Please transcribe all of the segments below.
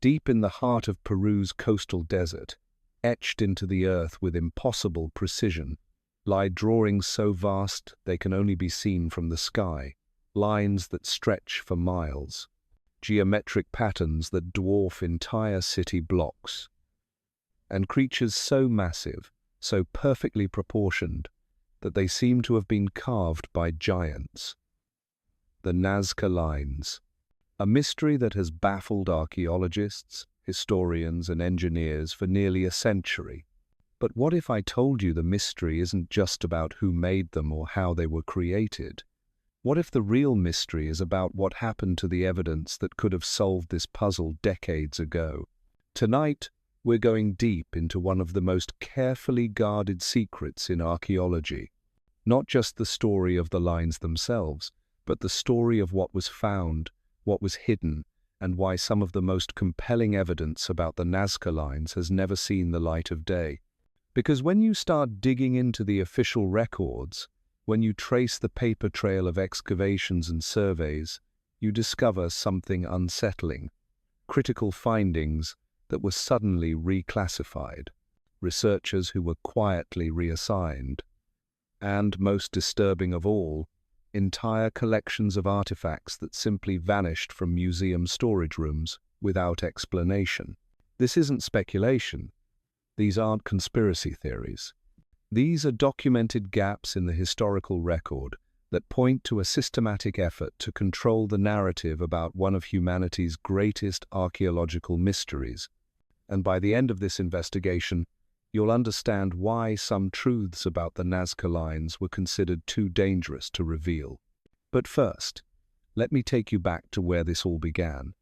Deep in the heart of Peru's coastal desert, etched into the earth with impossible precision, lie drawings so vast they can only be seen from the sky, lines that stretch for miles, geometric patterns that dwarf entire city blocks, and creatures so massive, so perfectly proportioned, that they seem to have been carved by giants. The Nazca Lines, a mystery that has baffled archaeologists, historians, and engineers for nearly a century. But what if I told you the mystery isn't just about who made them or how they were created? What if the real mystery is about what happened to the evidence that could have solved this puzzle decades ago? Tonight, we're going deep into one of the most carefully guarded secrets in archaeology. Not just the story of the lines themselves, but the story of what was found, what was hidden, and why some of the most compelling evidence about the Nazca Lines has never seen the light of day. Because when you start digging into the official records, when you trace the paper trail of excavations and surveys, you discover something unsettling. Critical findings that were suddenly reclassified, researchers who were quietly reassigned, and, most disturbing of all, entire collections of artifacts that simply vanished from museum storage rooms without explanation. This isn't speculation. These aren't conspiracy theories. These are documented gaps in the historical record that point to a systematic effort to control the narrative about one of humanity's greatest archaeological mysteries. And by the end of this investigation, you'll understand why some truths about the Nazca Lines were considered too dangerous to reveal. But first, let me take you back to where this all began.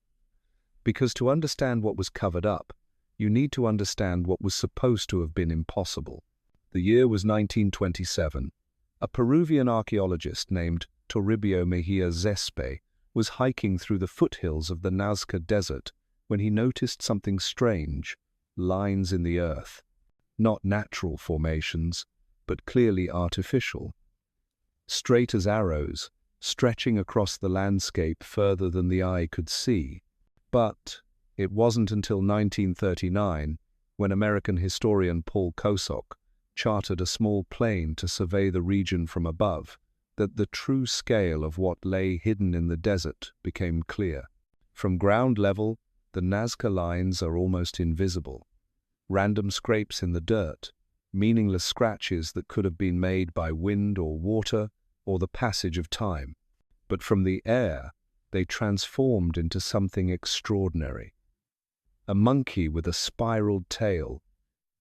Because to understand what was covered up, you need to understand what was supposed to have been impossible. The year was 1927. A Peruvian archaeologist named Toribio Mejia Zespe was hiking through the foothills of the Nazca Desert when he noticed something strange: lines in the earth. Not natural formations, but clearly artificial. Straight as arrows, stretching across the landscape further than the eye could see. But it wasn't until 1939, when American historian Paul Kosok chartered a small plane to survey the region from above, that the true scale of what lay hidden in the desert became clear. From ground level, the Nazca Lines are almost invisible. Random scrapes in the dirt, meaningless scratches that could have been made by wind or water or the passage of time. But from the air, they transformed into something extraordinary. A monkey with a spiraled tail,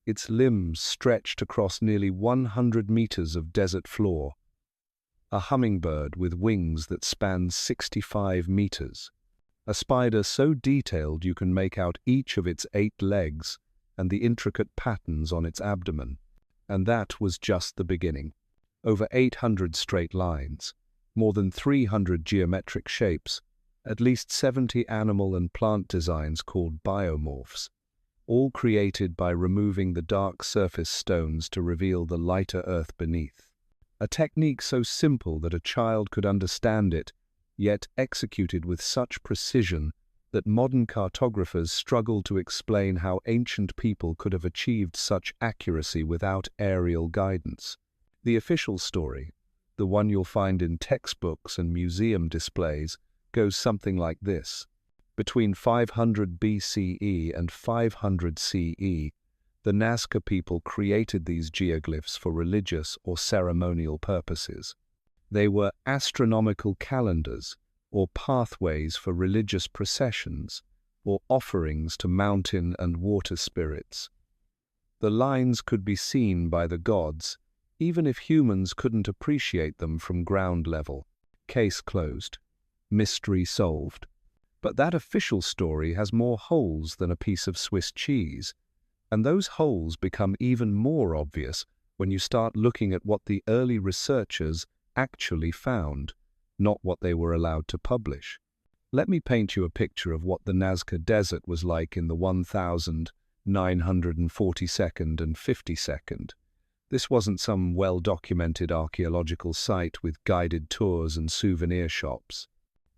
its limbs stretched across nearly 100 meters of desert floor. A hummingbird with wings that spanned 65 meters. A spider so detailed you can make out each of its 8 legs and the intricate patterns on its abdomen. And that was just the beginning. Over 800 straight lines, more than 300 geometric shapes, at least 70 animal and plant designs called biomorphs, all created by removing the dark surface stones to reveal the lighter earth beneath. A technique so simple that a child could understand it, yet executed with such precision that modern cartographers struggle to explain how ancient people could have achieved such accuracy without aerial guidance. The official story, the one you'll find in textbooks and museum displays, goes something like this. Between 500 BCE and 500 CE, the Nazca people created these geoglyphs for religious or ceremonial purposes. They were astronomical calendars, or pathways for religious processions, or offerings to mountain and water spirits. The lines could be seen by the gods, even if humans couldn't appreciate them from ground level. Case closed. Mystery solved. But that official story has more holes than a piece of Swiss cheese, and those holes become even more obvious when you start looking at what the early researchers actually found, not what they were allowed to publish. Let me paint you a picture of what the Nazca Desert was like in the 1942nd and 52nd. This wasn't some well-documented archaeological site with guided tours and souvenir shops.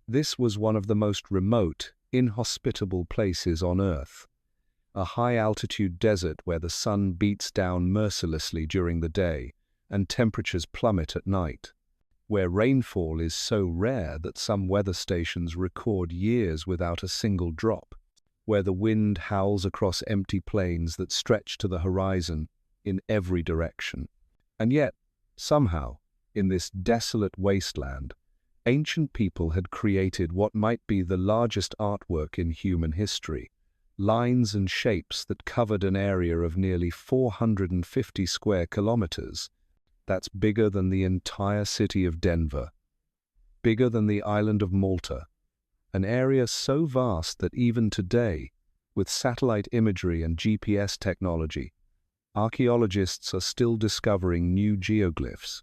This was one of the most remote, inhospitable places on Earth. A high-altitude desert where the sun beats down mercilessly during the day and temperatures plummet at night. Where rainfall is so rare that some weather stations record years without a single drop. Where the wind howls across empty plains that stretch to the horizon in every direction. And yet, somehow, in this desolate wasteland, ancient people had created what might be the largest artwork in human history, lines and shapes that covered an area of nearly 450 square kilometers. That's bigger than the entire city of Denver, bigger than the island of Malta, an area so vast that even today, with satellite imagery and GPS technology, archaeologists are still discovering new geoglyphs.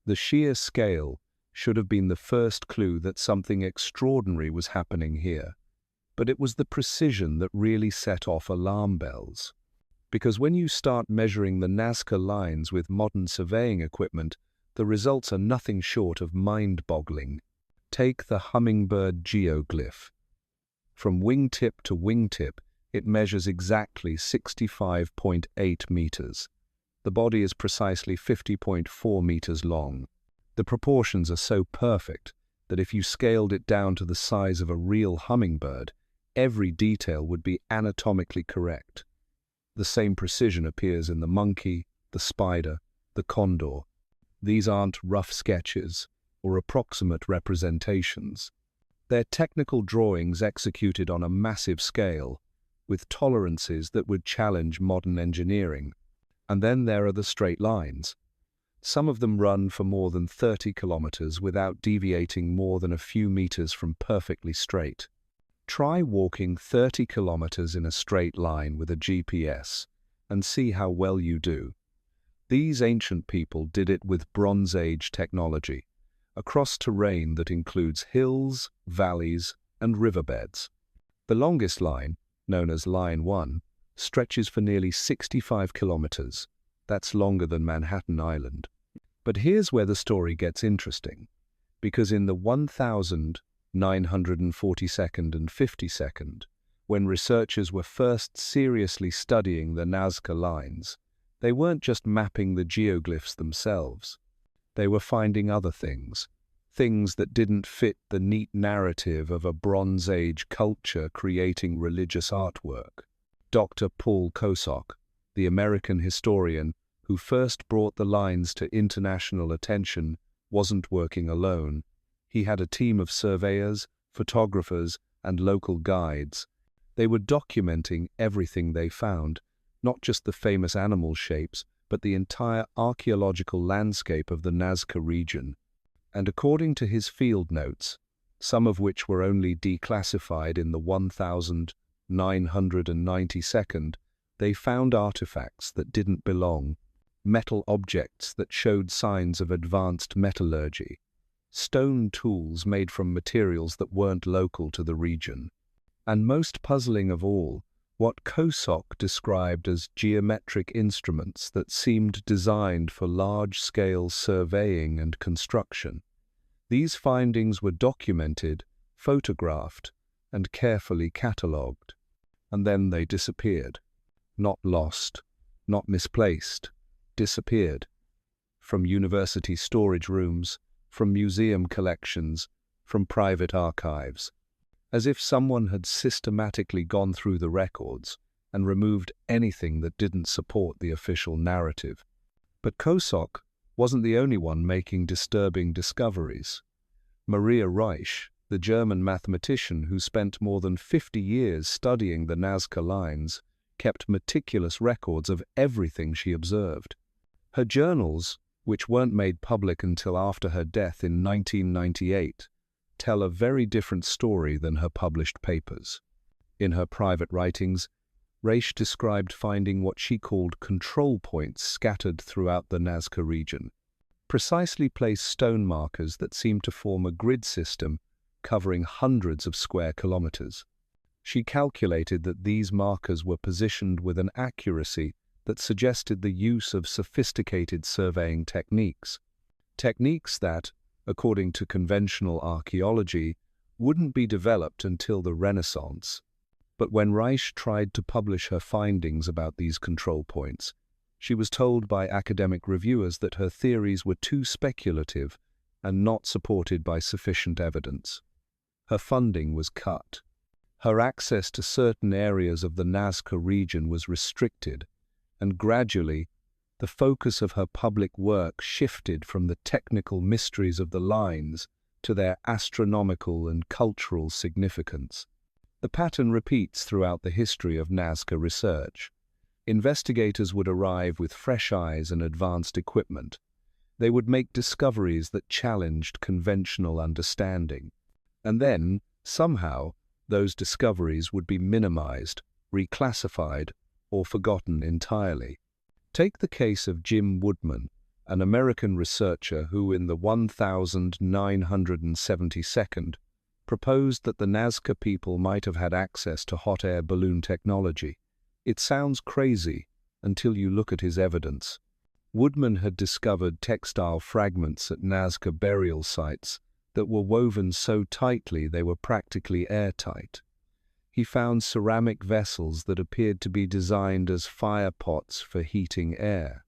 The sheer scale should have been the first clue that something extraordinary was happening here, but it was the precision that really set off alarm bells. Because when you start measuring the Nazca Lines with modern surveying equipment, the results are nothing short of mind-boggling. Take the hummingbird geoglyph. From wingtip to wingtip, it measures exactly 65.8 meters. The body is precisely 50.4 meters long. The proportions are so perfect that if you scaled it down to the size of a real hummingbird, every detail would be anatomically correct. The same precision appears in the monkey, the spider, the condor. These aren't rough sketches or approximate representations. They're technical drawings executed on a massive scale, with tolerances that would challenge modern engineering. And then there are the straight lines. Some of them run for more than 30 kilometers without deviating more than a few meters from perfectly straight. Try walking 30 kilometers in a straight line with a GPS and see how well you do. These ancient people did it with Bronze Age technology, across terrain that includes hills, valleys, and riverbeds. The longest line, known as Line 1, stretches for nearly 65 kilometers. That's longer than Manhattan Island. But here's where the story gets interesting, because in the 1942nd and 52nd, when researchers were first seriously studying the Nazca Lines, they weren't just mapping the geoglyphs themselves. They were finding other things that didn't fit the neat narrative of a Bronze Age culture creating religious artwork. Dr. Paul Kosok, the American historian who first brought the lines to international attention, wasn't working alone. He had a team of surveyors, photographers, and local guides. They were documenting everything they found, not just the famous animal shapes, but the entire archaeological landscape of the Nazca region. And according to his field notes, some of which were only declassified in the 1992nd, they found artifacts that didn't belong, metal objects that showed signs of advanced metallurgy, stone tools made from materials that weren't local to the region. And most puzzling of all, what Kosok described as geometric instruments that seemed designed for large-scale surveying and construction. These findings were documented, photographed, and carefully catalogued. And then they disappeared. Not lost, not misplaced, disappeared. From university storage rooms, from museum collections, from private archives. As if someone had systematically gone through the records and removed anything that didn't support the official narrative. But Kosok wasn't the only one making disturbing discoveries. Maria Reiche, the German mathematician who spent more than 50 years studying the Nazca Lines, kept meticulous records of everything she observed. Her journals, which weren't made public until after her death in 1998, tell a very different story than her published papers. In her private writings, Reiche described finding what she called control points scattered throughout the Nazca region, precisely placed stone markers that seemed to form a grid system covering hundreds of square kilometers. She calculated that these markers were positioned with an accuracy that suggested the use of sophisticated surveying techniques. Techniques that, according to conventional archaeology, wouldn't be developed until the Renaissance. But when Reiche tried to publish her findings about these control points, she was told by academic reviewers that her theories were too speculative and not supported by sufficient evidence. Her funding was cut. Her access to certain areas of the Nazca region was restricted, and gradually, the focus of her public work shifted from the technical mysteries of the lines to their astronomical and cultural significance. The pattern repeats throughout the history of Nazca research. Investigators would arrive with fresh eyes and advanced equipment. They would make discoveries that challenged conventional understanding. And then, somehow, those discoveries would be minimized, reclassified, or forgotten entirely. Take the case of Jim Woodmann, an American researcher who in the 1972 proposed that the Nazca people might have had access to hot air balloon technology. It sounds crazy until you look at his evidence. Woodmann had discovered textile fragments at Nazca burial sites that were woven so tightly they were practically airtight. He found ceramic vessels that appeared to be designed as fire pots for heating air.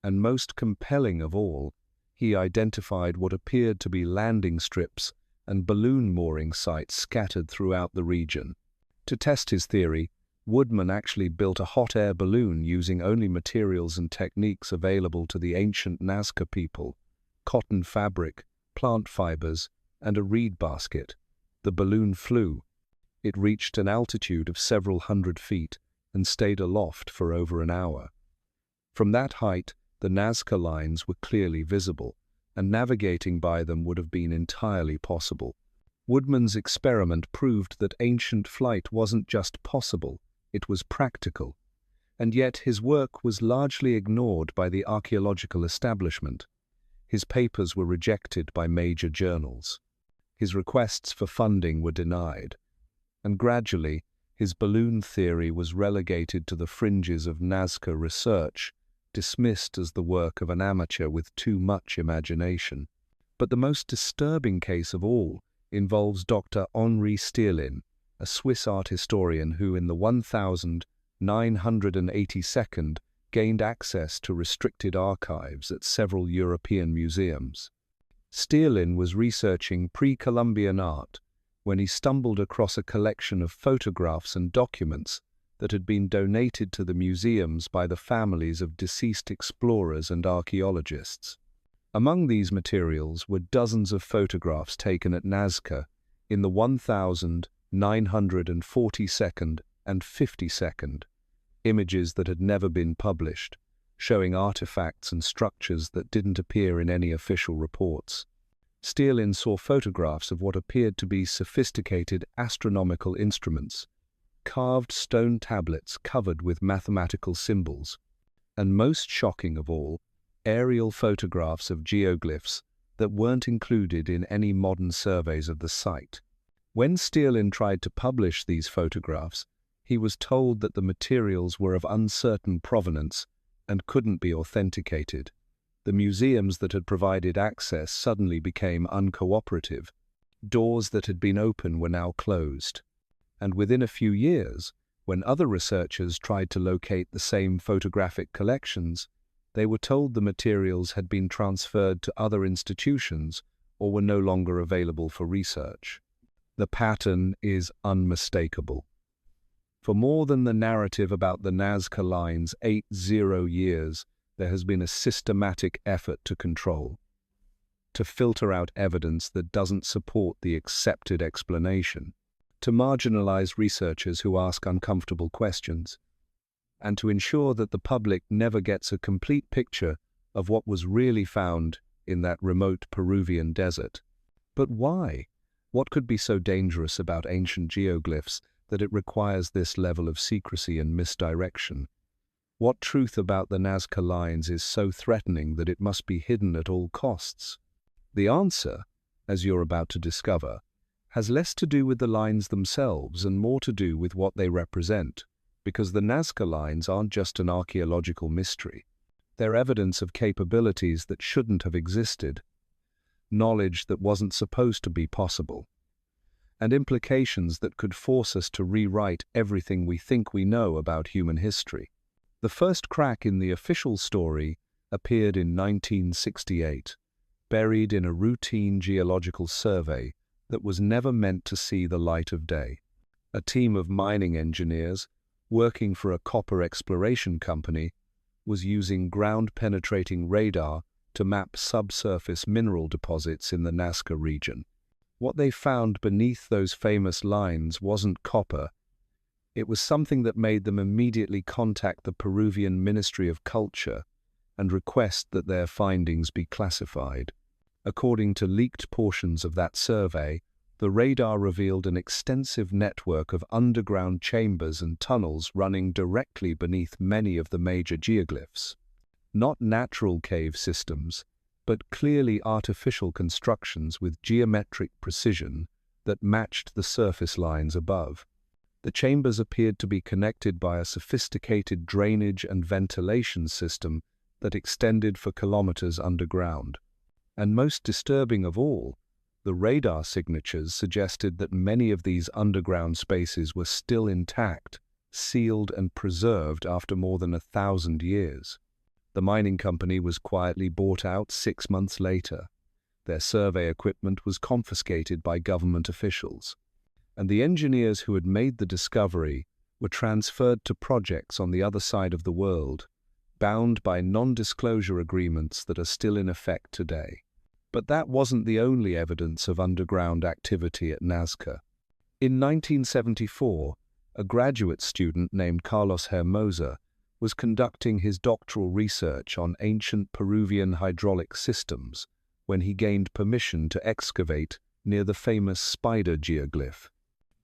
And most compelling of all, he identified what appeared to be landing strips and balloon mooring sites scattered throughout the region. To test his theory, Woodmann actually built a hot air balloon using only materials and techniques available to the ancient Nazca people: cotton fabric, plant fibers, and a reed basket. The balloon flew. It reached an altitude of several hundred feet and stayed aloft for over an hour. From that height, the Nazca Lines were clearly visible, and navigating by them would have been entirely possible. Woodmann's experiment proved that ancient flight wasn't just possible, it was practical. And yet his work was largely ignored by the archaeological establishment. His papers were rejected by major journals. His requests for funding were denied. And gradually, his balloon theory was relegated to the fringes of Nazca research, dismissed as the work of an amateur with too much imagination. But the most disturbing case of all involves Dr. Henri Stierlin, a Swiss art historian who in the 1982 gained access to restricted archives at several European museums. Stierlin was researching pre-Columbian art when he stumbled across a collection of photographs and documents that had been donated to the museums by the families of deceased explorers and archaeologists. Among these materials were dozens of photographs taken at Nazca in the 1942 and 52nd, images that had never been published, showing artifacts and structures that didn't appear in any official reports. Stierlin saw photographs of what appeared to be sophisticated astronomical instruments, carved stone tablets covered with mathematical symbols, and most shocking of all, aerial photographs of geoglyphs that weren't included in any modern surveys of the site. When Stierlin tried to publish these photographs, he was told that the materials were of uncertain provenance and couldn't be authenticated. The museums that had provided access suddenly became uncooperative. Doors that had been open were now closed. And within a few years, when other researchers tried to locate the same photographic collections, they were told the materials had been transferred to other institutions or were no longer available for research. The pattern is unmistakable. For more than the narrative about the Nazca Lines 80 years, there has been a systematic effort to control, to filter out evidence that doesn't support the accepted explanation, to marginalize researchers who ask uncomfortable questions, and to ensure that the public never gets a complete picture of what was really found in that remote Peruvian desert. But why? What could be so dangerous about ancient geoglyphs that it requires this level of secrecy and misdirection? What truth about the Nazca Lines is so threatening that it must be hidden at all costs? The answer, as you're about to discover, has less to do with the lines themselves and more to do with what they represent, because the Nazca Lines aren't just an archaeological mystery. They're evidence of capabilities that shouldn't have existed, knowledge that wasn't supposed to be possible. and implications that could force us to rewrite everything we think we know about human history. The first crack in the official story appeared in 1968, buried in a routine geological survey that was never meant to see the light of day. A team of mining engineers, working for a copper exploration company, was using ground-penetrating radar to map subsurface mineral deposits in the Nazca region. What they found beneath those famous lines wasn't copper. It was something that made them immediately contact the Peruvian Ministry of Culture and request that their findings be classified. According to leaked portions of that survey, the radar revealed an extensive network of underground chambers and tunnels running directly beneath many of the major geoglyphs. Not natural cave systems, but clearly artificial constructions with geometric precision that matched the surface lines above. The chambers appeared to be connected by a sophisticated drainage and ventilation system that extended for kilometers underground. And most disturbing of all, the radar signatures suggested that many of these underground spaces were still intact, sealed and preserved after more than 1,000 years. The mining company was quietly bought out 6 months later. Their survey equipment was confiscated by government officials, and the engineers who had made the discovery were transferred to projects on the other side of the world, bound by non-disclosure agreements that are still in effect today. But that wasn't the only evidence of underground activity at Nazca. In 1974, a graduate student named Carlos Hermosa was conducting his doctoral research on ancient Peruvian hydraulic systems when he gained permission to excavate near the famous spider geoglyph.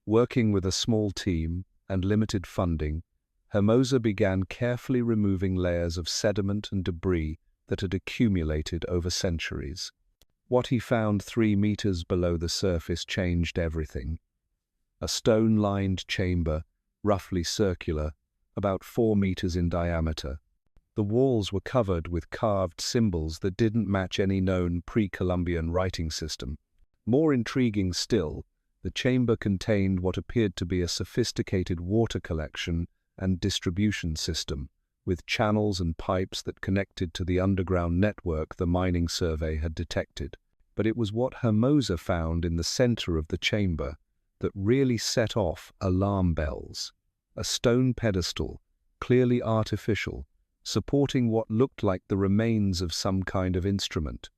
Working with a small team and limited funding, Hermosa began carefully removing layers of sediment and debris that had accumulated over centuries. What he found 3 meters below the surface changed everything. A stone-lined chamber, roughly circular, about 4 meters in diameter. The walls were covered with carved symbols that didn't match any known pre-Columbian writing system. More intriguing still, the chamber contained what appeared to be a sophisticated water collection and distribution system, with channels and pipes that connected to the underground network the mining survey had detected. But it was what Hermosa found in the center of the chamber that really set off alarm bells. A stone pedestal, clearly artificial, supporting what looked like the remains of some kind of instrument.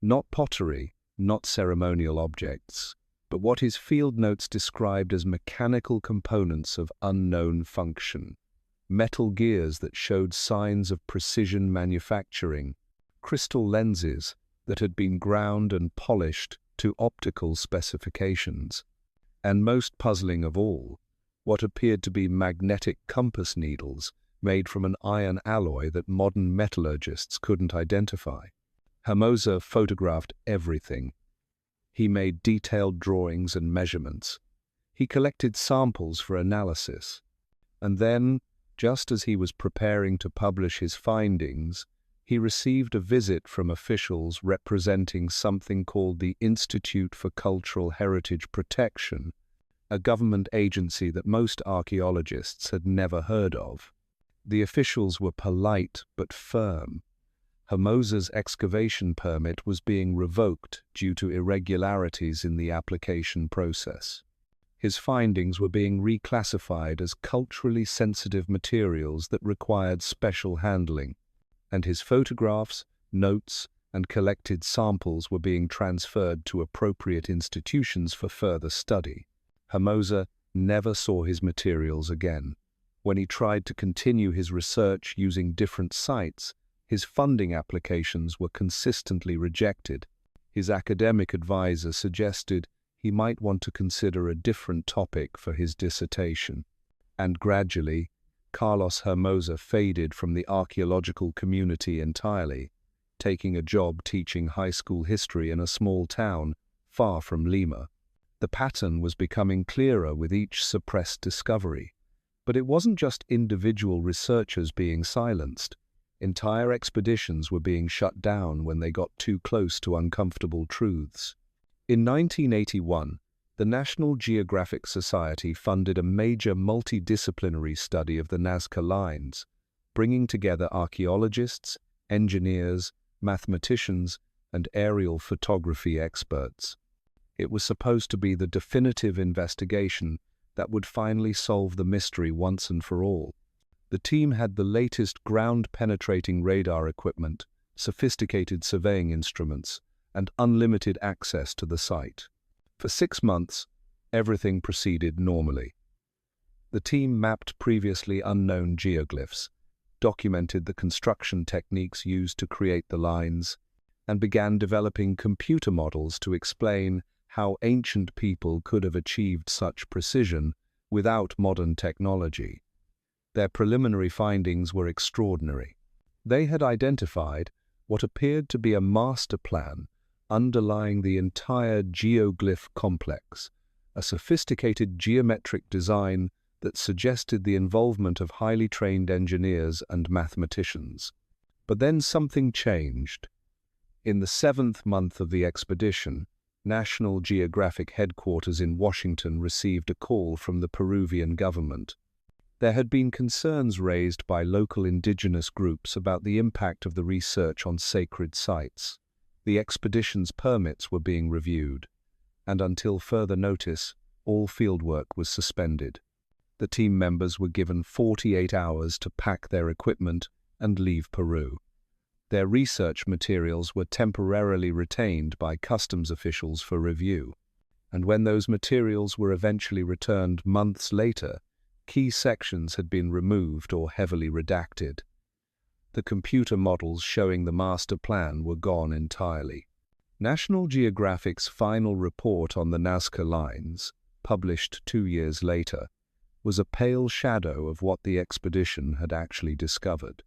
Not pottery, not ceremonial objects, but what his field notes described as mechanical components of unknown function. Metal gears that showed signs of precision manufacturing, crystal lenses that had been ground and polished to optical specifications. And most puzzling of all, what appeared to be magnetic compass needles made from an iron alloy that modern metallurgists couldn't identify. Hermosa photographed everything. He made detailed drawings and measurements. He collected samples for analysis. And then, just as he was preparing to publish his findings, he received a visit from officials representing something called the Institute for Cultural Heritage Protection, a government agency that most archaeologists had never heard of. The officials were polite but firm. Hermosa's excavation permit was being revoked due to irregularities in the application process. His findings were being reclassified as culturally sensitive materials that required special handling, and his photographs, notes, and collected samples were being transferred to appropriate institutions for further study. Hermosa never saw his materials again. When he tried to continue his research using different sites, his funding applications were consistently rejected. His academic advisor suggested he might want to consider a different topic for his dissertation. And gradually, Carlos Hermosa faded from the archaeological community entirely, taking a job teaching high school history in a small town far from Lima. The pattern was becoming clearer with each suppressed discovery. But it wasn't just individual researchers being silenced. Entire expeditions were being shut down when they got too close to uncomfortable truths. In 1981, the National Geographic Society funded a major multidisciplinary study of the Nazca Lines, bringing together archaeologists, engineers, mathematicians, and aerial photography experts. It was supposed to be the definitive investigation that would finally solve the mystery once and for all. The team had the latest ground-penetrating radar equipment, sophisticated surveying instruments, and unlimited access to the site. For 6 months, everything proceeded normally. The team mapped previously unknown geoglyphs, documented the construction techniques used to create the lines, and began developing computer models to explain how ancient people could have achieved such precision without modern technology. Their preliminary findings were extraordinary. They had identified what appeared to be a master plan underlying the entire geoglyph complex, a sophisticated geometric design that suggested the involvement of highly trained engineers and mathematicians. But then something changed. In the 7th month of the expedition, National Geographic headquarters in Washington received a call from the Peruvian government. There had been concerns raised by local indigenous groups about the impact of the research on sacred sites. The expedition's permits were being reviewed, and until further notice, all fieldwork was suspended. The team members were given 48 hours to pack their equipment and leave Peru. Their research materials were temporarily retained by customs officials for review, and when those materials were eventually returned months later, key sections had been removed or heavily redacted. The computer models showing the master plan were gone entirely. National Geographic's final report on the Nazca Lines, published 2 years later, was a pale shadow of what the expedition had actually discovered.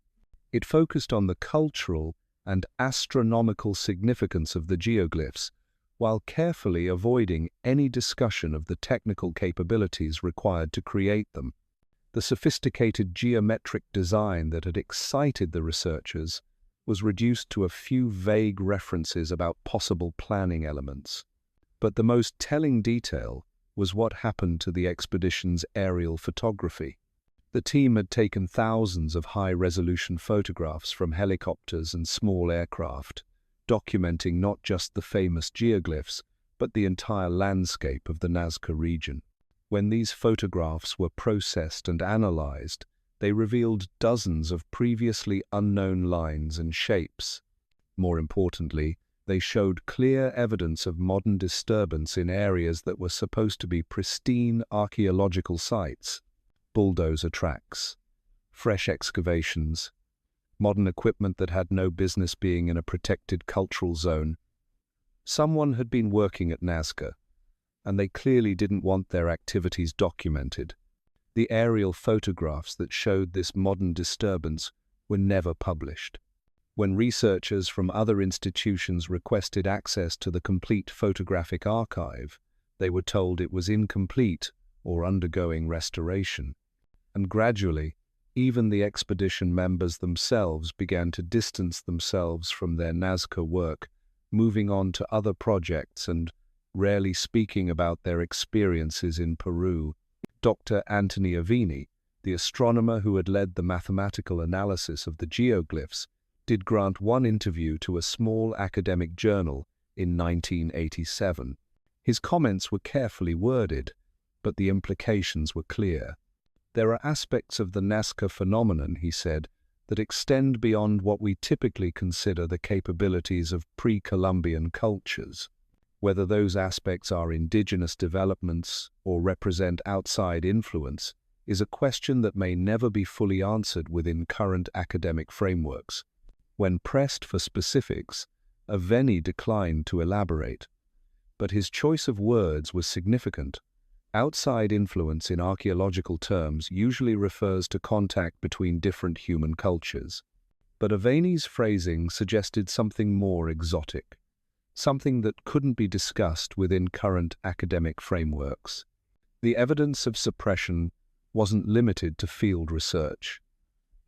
It focused on the cultural and astronomical significance of the geoglyphs, while carefully avoiding any discussion of the technical capabilities required to create them. The sophisticated geometric design that had excited the researchers was reduced to a few vague references about possible planning elements. But the most telling detail was what happened to the expedition's aerial photography. The team had taken thousands of high-resolution photographs from helicopters and small aircraft, documenting not just the famous geoglyphs, but the entire landscape of the Nazca region. When these photographs were processed and analyzed, they revealed dozens of previously unknown lines and shapes. More importantly, they showed clear evidence of modern disturbance in areas that were supposed to be pristine archaeological sites. Bulldozer tracks, fresh excavations, modern equipment that had no business being in a protected cultural zone. Someone had been working at Nazca, and they clearly didn't want their activities documented. The aerial photographs that showed this modern disturbance were never published. When researchers from other institutions requested access to the complete photographic archive, they were told it was incomplete or undergoing restoration. And gradually, even the expedition members themselves began to distance themselves from their Nazca work, moving on to other projects and rarely speaking about their experiences in Peru. Dr. Anthony Aveni, the astronomer who had led the mathematical analysis of the geoglyphs, did grant one interview to a small academic journal in 1987. His comments were carefully worded, but the implications were clear. There are aspects of the Nazca phenomenon, he said, that extend beyond what we typically consider the capabilities of pre-Columbian cultures. Whether those aspects are indigenous developments or represent outside influence is a question that may never be fully answered within current academic frameworks. When pressed for specifics, Aveni declined to elaborate, but his choice of words was significant. Outside influence in archaeological terms usually refers to contact between different human cultures, but Aveni's phrasing suggested something more exotic, something that couldn't be discussed within current academic frameworks. The evidence of suppression wasn't limited to field research.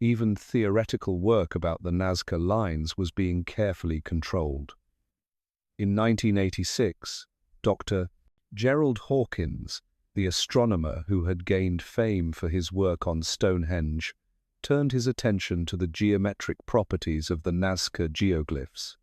Even theoretical work about the Nazca Lines was being carefully controlled. In 1986, Dr. Gerald Hawkins, the astronomer who had gained fame for his work on Stonehenge, turned his attention to the geometric properties of the Nazca geoglyphs.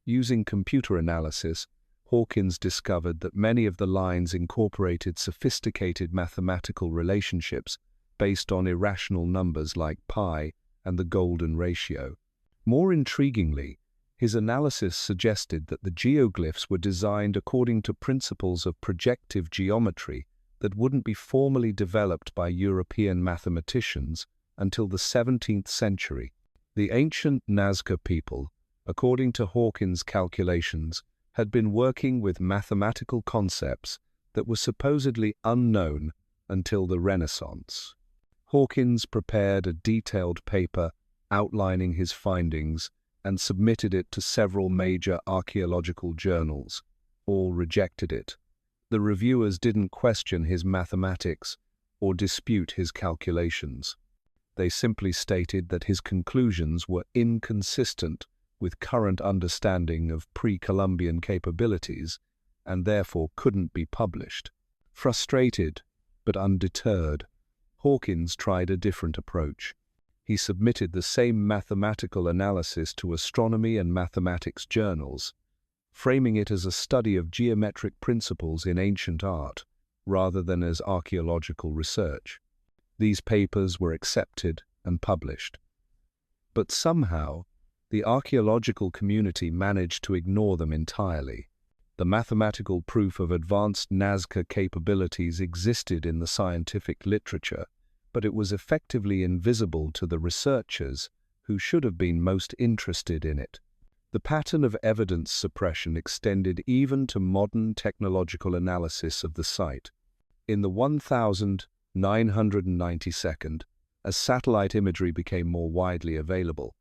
Using computer analysis, Hawkins discovered that many of the lines incorporated sophisticated mathematical relationships based on irrational numbers like pi and the golden ratio. More intriguingly, his analysis suggested that the geoglyphs were designed according to principles of projective geometry that wouldn't be formally developed by European mathematicians until the 17th century. The ancient Nazca people, according to Hawkins' calculations, had been working with mathematical concepts that were supposedly unknown until the Renaissance. Hawkins prepared a detailed paper outlining his findings and submitted it to several major archaeological journals. All rejected it. The reviewers didn't question his mathematics or dispute his calculations. They simply stated that his conclusions were inconsistent with current understanding of pre-Columbian capabilities and therefore couldn't be published. Frustrated but undeterred, Hawkins tried a different approach. He submitted the same mathematical analysis to astronomy and mathematics journals, framing it as a study of geometric principles in ancient art rather than as archaeological research. These papers were accepted and published. But somehow, the archaeological community managed to ignore them entirely. The mathematical proof of advanced Nazca capabilities existed in the scientific literature, but it was effectively invisible to the researchers who should have been most interested in it. The pattern of evidence suppression extended even to modern technological analysis of the site. In the 1992, as satellite imagery became more widely available,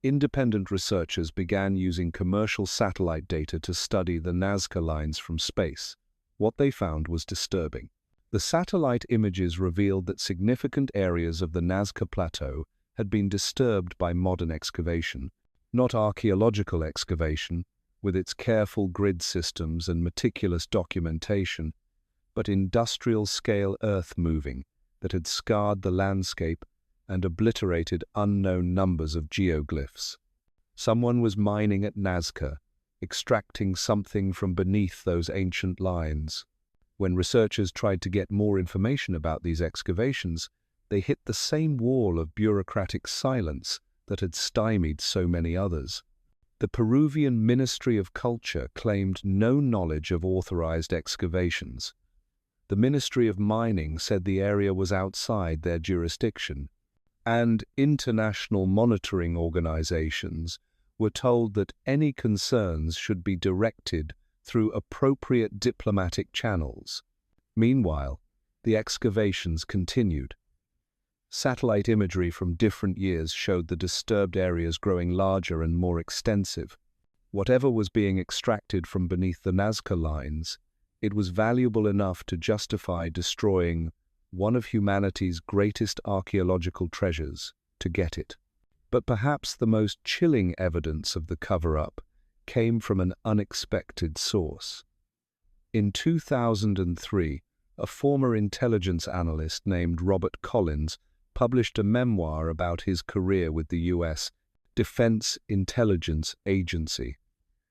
independent researchers began using commercial satellite data to study the Nazca Lines from space. What they found was disturbing. The satellite images revealed that significant areas of the Nazca Plateau had been disturbed by modern excavation, not archaeological excavation, with its careful grid systems and meticulous documentation, but industrial-scale earth-moving that had scarred the landscape and obliterated unknown numbers of geoglyphs. Someone was mining at Nazca, extracting something from beneath those ancient lines. When researchers tried to get more information about these excavations, they hit the same wall of bureaucratic silence that had stymied so many others. The Peruvian Ministry of Culture claimed no knowledge of authorized excavations. The Ministry of Mining said the area was outside their jurisdiction, and international monitoring organizations were told that any concerns should be directed through appropriate diplomatic channels. Meanwhile, the excavations continued. Satellite imagery from different years showed the disturbed areas growing larger and more extensive. Whatever was being extracted from beneath the Nazca Lines, it was valuable enough to justify destroying one of humanity's greatest archaeological treasures to get it. But perhaps the most chilling evidence of the cover-up came from an unexpected source. In 2003, a former intelligence analyst named Robert Collins published a memoir about his career with the U.S. Defense Intelligence Agency.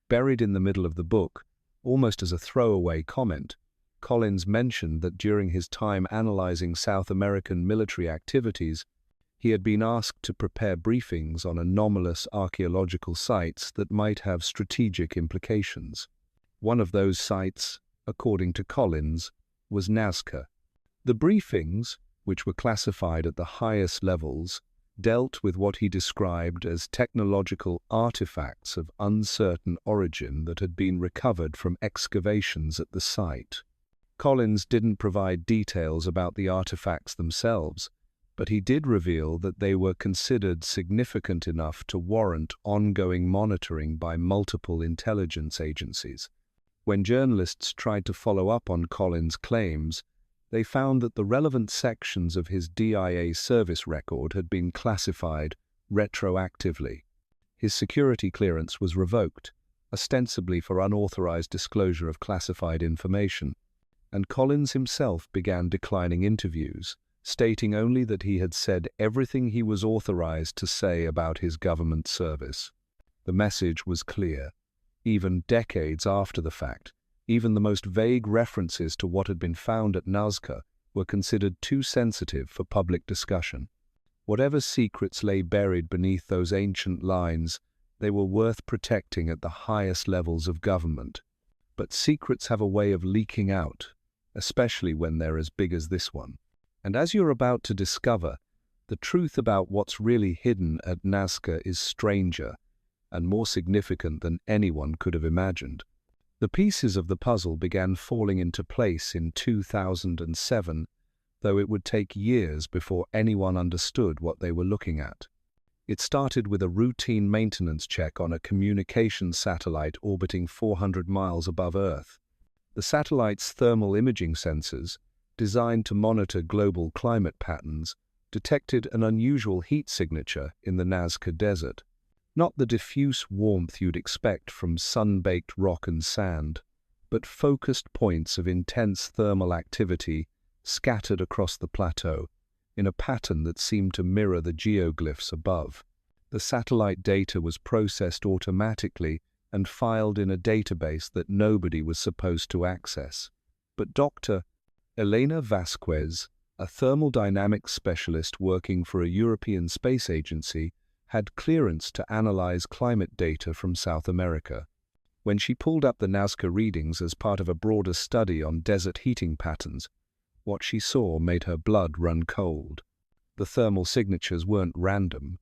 Buried in the middle of the book, almost as a throwaway comment, Collins mentioned that during his time analyzing South American military activities, he had been asked to prepare briefings on anomalous archaeological sites that might have strategic implications. One of those sites, according to Collins, was Nazca. The briefings, which were classified at the highest levels, dealt with what he described as technological artifacts of uncertain origin that had been recovered from excavations at the site. Collins didn't provide details about the artifacts themselves, but he did reveal that they were considered significant enough to warrant ongoing monitoring by multiple intelligence agencies. When journalists tried to follow up on Collins' claims, they found that the relevant sections of his DIA service record had been classified retroactively. His security clearance was revoked, ostensibly for unauthorized disclosure of classified information. and Collins himself began declining interviews, stating only that he had said everything he was authorized to say about his government service. The message was clear. Even decades after the fact, even the most vague references to what had been found at Nazca were considered too sensitive for public discussion. Whatever secrets lay buried beneath those ancient lines, they were worth protecting at the highest levels of government. But secrets have a way of leaking out, especially when they're as big as this one. And as you're about to discover, the truth about what's really hidden at Nazca is stranger and more significant than anyone could have imagined. The pieces of the puzzle began falling into place in 2007, though it would take years before anyone understood what they were looking at. It started with a routine maintenance check on a communications satellite orbiting 400 miles above Earth. The satellite's thermal imaging sensors, designed to monitor global climate patterns, detected an unusual heat signature in the Nazca Desert. Not the diffuse warmth you'd expect from sun-baked rock and sand, but focused points of intense thermal activity scattered across the plateau in a pattern that seemed to mirror the geoglyphs above. The satellite data was processed automatically and filed in a database that nobody was supposed to access. But Dr. Elena Vasquez, a thermodynamics specialist working for a European space agency, had clearance to analyze climate data from South America. When she pulled up the Nazca readings as part of a broader study on desert heating patterns, what she saw made her blood run cold. The thermal signatures weren't random.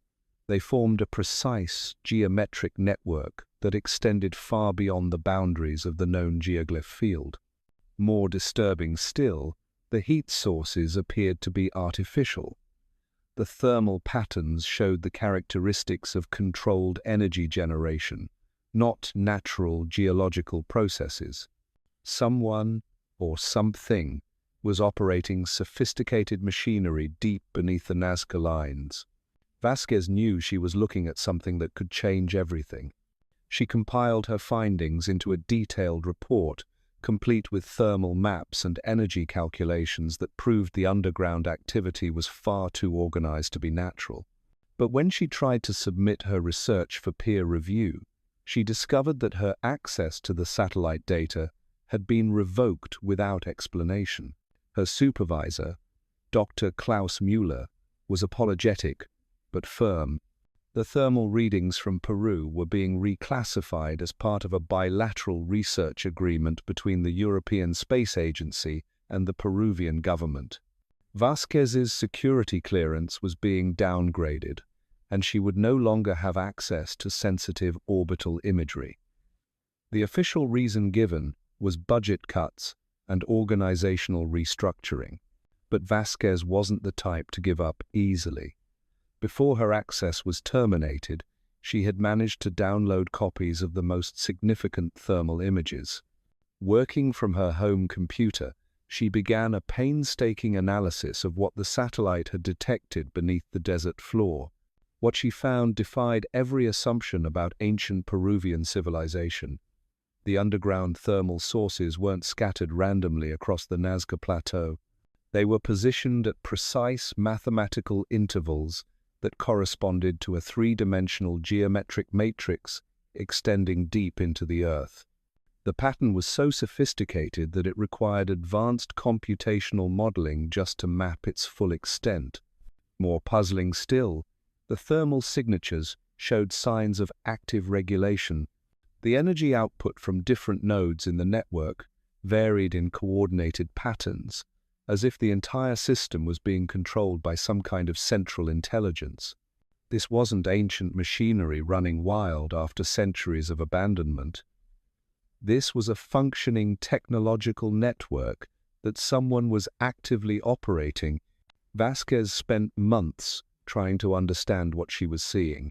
They formed a precise geometric network that extended far beyond the boundaries of the known geoglyph field. More disturbing still, the heat sources appeared to be artificial. The thermal patterns showed the characteristics of controlled energy generation, not natural geological processes. Someone, or something, was operating sophisticated machinery deep beneath the Nazca Lines. Vasquez knew she was looking at something that could change everything. She compiled her findings into a detailed report, complete with thermal maps and energy calculations that proved the underground activity was far too organized to be natural. But when she tried to submit her research for peer review, she discovered that her access to the satellite data had been revoked without explanation. Her supervisor, Dr. Klaus Müller, was apologetic but firm. The thermal readings from Peru were being reclassified as part of a bilateral research agreement between the European Space Agency and the Peruvian government. Vasquez's security clearance was being downgraded, and she would no longer have access to sensitive orbital imagery. The official reason given was budget cuts and organizational restructuring, but Vasquez wasn't the type to give up easily. Before her access was terminated, she had managed to download copies of the most significant thermal images. Working from her home computer, she began a painstaking analysis of what the satellite had detected beneath the desert floor. What she found defied every assumption about ancient Peruvian civilization. The underground thermal sources weren't scattered randomly across the Nazca Plateau. They were positioned at precise mathematical intervals that corresponded to a three-dimensional geometric matrix extending deep into the Earth. The pattern was so sophisticated that it required advanced computational modeling just to map its full extent. More puzzling still, the thermal signatures showed signs of active regulation. The energy output from different nodes in the network varied in coordinated patterns, as if the entire system was being controlled by some kind of central intelligence. This wasn't ancient machinery running wild after centuries of abandonment. This was a functioning technological network that someone was actively operating. Vasquez spent months trying to understand what she was seeing.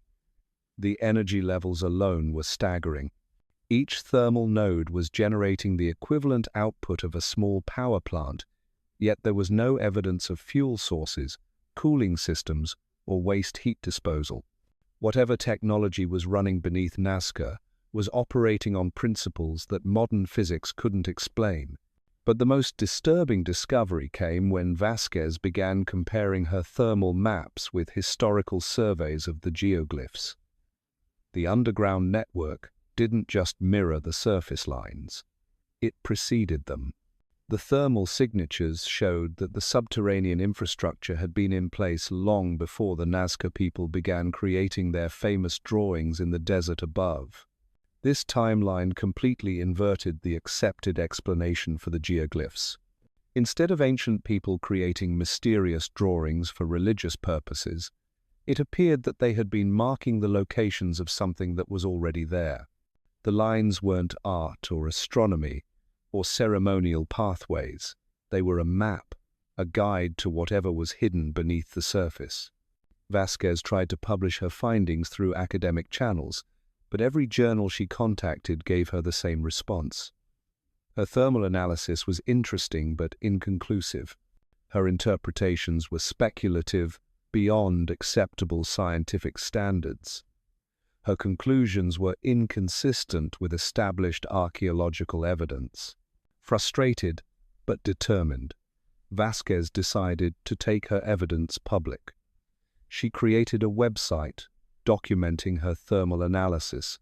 The energy levels alone were staggering. Each thermal node was generating the equivalent output of a small power plant, yet there was no evidence of fuel sources, cooling systems, or waste heat disposal. Whatever technology was running beneath Nazca was operating on principles that modern physics couldn't explain. But the most disturbing discovery came when Vasquez began comparing her thermal maps with historical surveys of the geoglyphs. The underground network didn't just mirror the surface lines. It preceded them. The thermal signatures showed that the subterranean infrastructure had been in place long before the Nazca people began creating their famous drawings in the desert above. This timeline completely inverted the accepted explanation for the geoglyphs. Instead of ancient people creating mysterious drawings for religious purposes, it appeared that they had been marking the locations of something that was already there. The lines weren't art or astronomy or ceremonial pathways. They were a map, a guide to whatever was hidden beneath the surface. Vasquez tried to publish her findings through academic channels, but every journal she contacted gave her the same response. Her thermal analysis was interesting but inconclusive. Her interpretations were speculative, beyond acceptable scientific standards. Her conclusions were inconsistent with established archaeological evidence. Frustrated but determined, Vasquez decided to take her evidence public. She created a website documenting her thermal analysis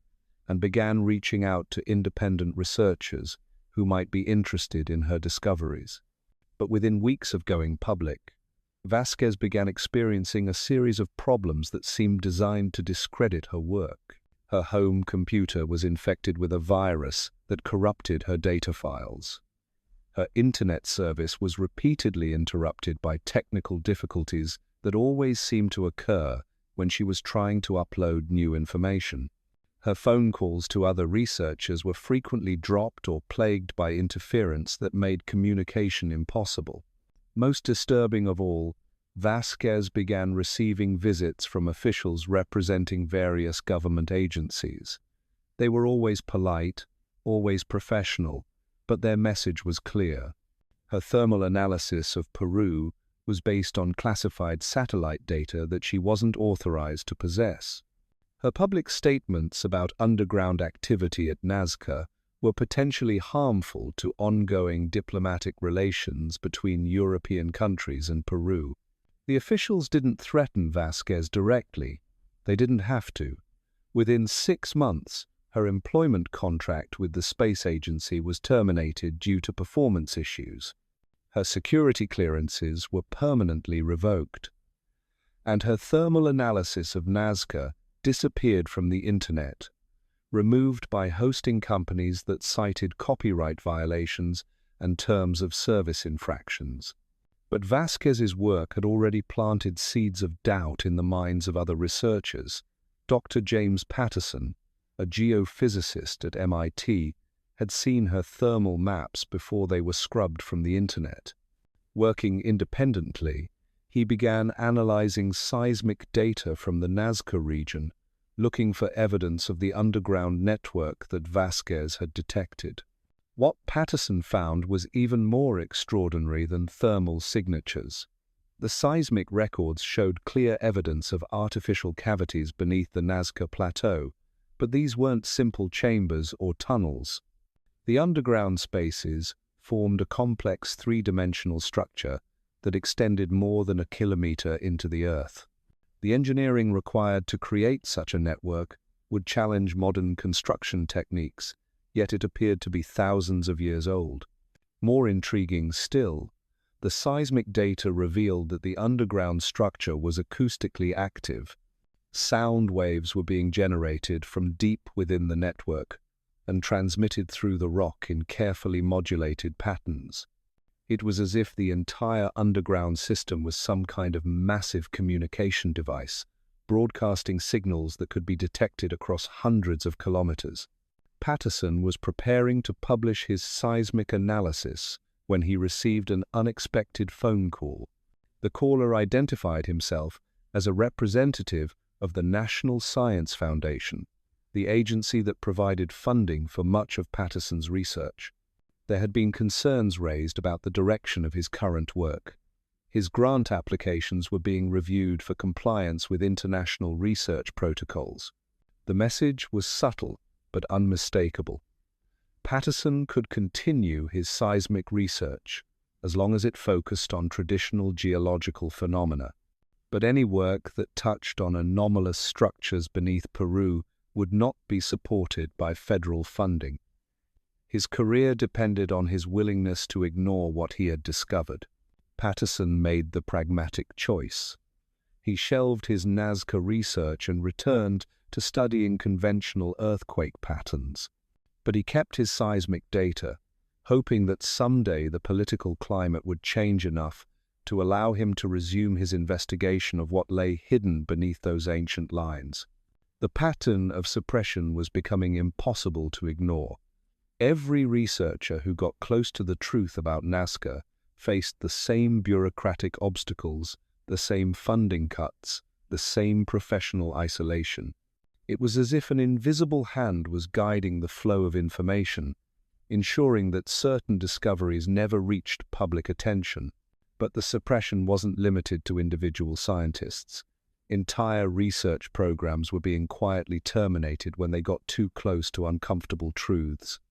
and began reaching out to independent researchers who might be interested in her discoveries. But within weeks of going public, Vasquez began experiencing a series of problems that seemed designed to discredit her work. Her home computer was infected with a virus that corrupted her data files. Her internet service was repeatedly interrupted by technical difficulties that always seemed to occur when she was trying to upload new information. Her phone calls to other researchers were frequently dropped or plagued by interference that made communication impossible. Most disturbing of all, Vasquez began receiving visits from officials representing various government agencies. They were always polite, always professional, but their message was clear. Her thermal analysis of Peru was based on classified satellite data that she wasn't authorized to possess. Her public statements about underground activity at Nazca were potentially harmful to ongoing diplomatic relations between European countries and Peru. The officials didn't threaten Vasquez directly. They didn't have to. Within 6 months, her employment contract with the space agency was terminated due to performance issues. Her security clearances were permanently revoked. And her thermal analysis of Nazca disappeared from the internet, removed by hosting companies that cited copyright violations and terms of service infractions. But Vasquez's work had already planted seeds of doubt in the minds of other researchers. Dr. James Patterson, a geophysicist at MIT, had seen her thermal maps before they were scrubbed from the internet. Working independently, he began analyzing seismic data from the Nazca region, looking for evidence of the underground network that Vasquez had detected. What Patterson found was even more extraordinary than thermal signatures. The seismic records showed clear evidence of artificial cavities beneath the Nazca Plateau, but these weren't simple chambers or tunnels. The underground spaces formed a complex three-dimensional structure that extended more than a kilometer into the earth. The engineering required to create such a network would challenge modern construction techniques, yet it appeared to be thousands of years old. More intriguing still, the seismic data revealed that the underground structure was acoustically active. Sound waves were being generated from deep within the network and transmitted through the rock in carefully modulated patterns. It was as if the entire underground system was some kind of massive communication device, broadcasting signals that could be detected across hundreds of kilometers. Patterson was preparing to publish his seismic analysis when he received an unexpected phone call. The caller identified himself as a representative of the National Science Foundation, the agency that provided funding for much of Patterson's research. There had been concerns raised about the direction of his current work. His grant applications were being reviewed for compliance with international research protocols. The message was subtle but unmistakable. Patterson could continue his seismic research as long as it focused on traditional geological phenomena. But any work that touched on anomalous structures beneath Peru would not be supported by federal funding. His career depended on his willingness to ignore what he had discovered. Patterson made the pragmatic choice. He shelved his Nazca research and returned to studying conventional earthquake patterns. But he kept his seismic data, hoping that someday the political climate would change enough to allow him to resume his investigation of what lay hidden beneath those ancient lines. The pattern of suppression was becoming impossible to ignore. Every researcher who got close to the truth about Nazca faced the same bureaucratic obstacles, the same funding cuts, the same professional isolation. It was as if an invisible hand was guiding the flow of information, ensuring that certain discoveries never reached public attention. But the suppression wasn't limited to individual scientists. Entire research programs were being quietly terminated when they got too close to uncomfortable truths.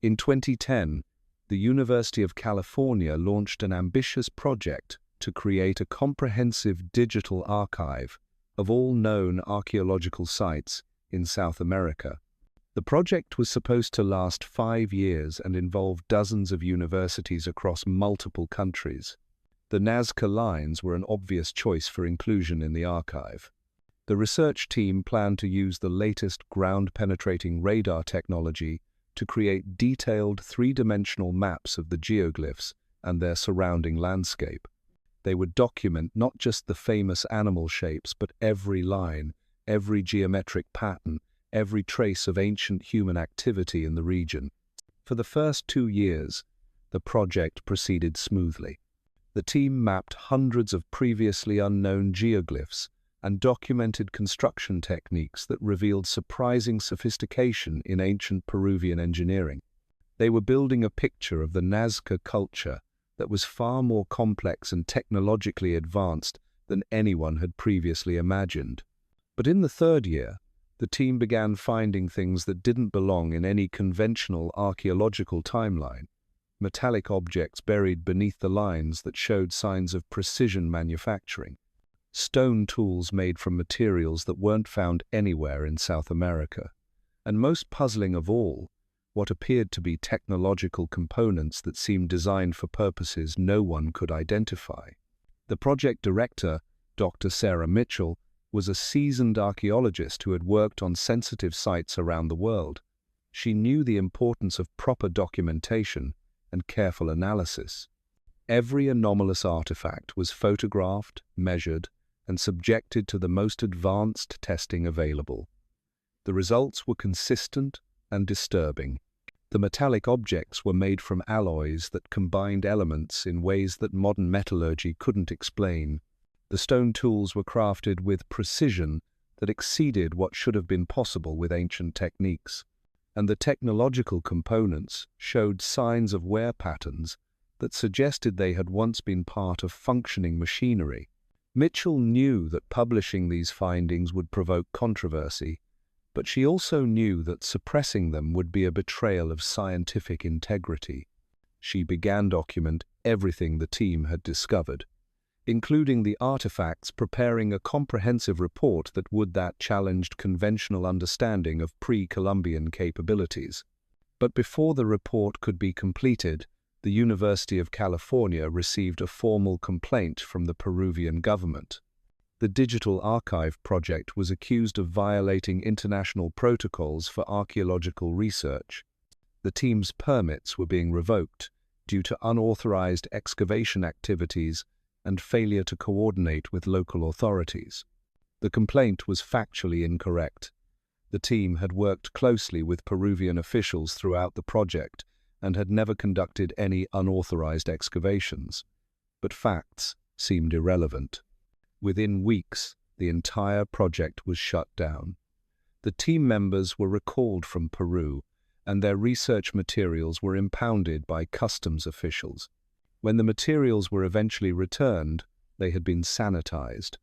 In 2010, the University of California launched an ambitious project to create a comprehensive digital archive of all known archaeological sites in South America. The project was supposed to last 5 years and involve dozens of universities across multiple countries. The Nazca Lines were an obvious choice for inclusion in the archive. The research team planned to use the latest ground-penetrating radar technology to create detailed three-dimensional maps of the geoglyphs and their surrounding landscape. They would document not just the famous animal shapes, but every line, every geometric pattern, every trace of ancient human activity in the region. For the first 2 years, the project proceeded smoothly. The team mapped hundreds of previously unknown geoglyphs and documented construction techniques that revealed surprising sophistication in ancient Peruvian engineering. They were building a picture of the Nazca culture that was far more complex and technologically advanced than anyone had previously imagined. But in the 3rd year, the team began finding things that didn't belong in any conventional archaeological timeline. Metallic objects buried beneath the lines that showed signs of precision manufacturing. Stone tools made from materials that weren't found anywhere in South America. And most puzzling of all, what appeared to be technological components that seemed designed for purposes no one could identify. The project director, Dr. Sarah Mitchell, was a seasoned archaeologist who had worked on sensitive sites around the world. She knew the importance of proper documentation and careful analysis. Every anomalous artifact was photographed, measured, and subjected to the most advanced testing available. The results were consistent and disturbing. The metallic objects were made from alloys that combined elements in ways that modern metallurgy couldn't explain. The stone tools were crafted with precision that exceeded what should have been possible with ancient techniques. And the technological components showed signs of wear patterns that suggested they had once been part of functioning machinery. Mitchell knew that publishing these findings would provoke controversy, but she also knew that suppressing them would be a betrayal of scientific integrity. She began to document everything the team had discovered, including the artifacts, preparing a comprehensive report that challenged conventional understanding of pre-Columbian capabilities. But before the report could be completed, the University of California received a formal complaint from the Peruvian government. The Digital Archive project was accused of violating international protocols for archaeological research. The team's permits were being revoked due to unauthorized excavation activities and failure to coordinate with local authorities. The complaint was factually incorrect. The team had worked closely with Peruvian officials throughout the project and had never conducted any unauthorized excavations. But facts seemed irrelevant. Within weeks, the entire project was shut down. The team members were recalled from Peru, and their research materials were impounded by customs officials. When the materials were eventually returned, they had been sanitized.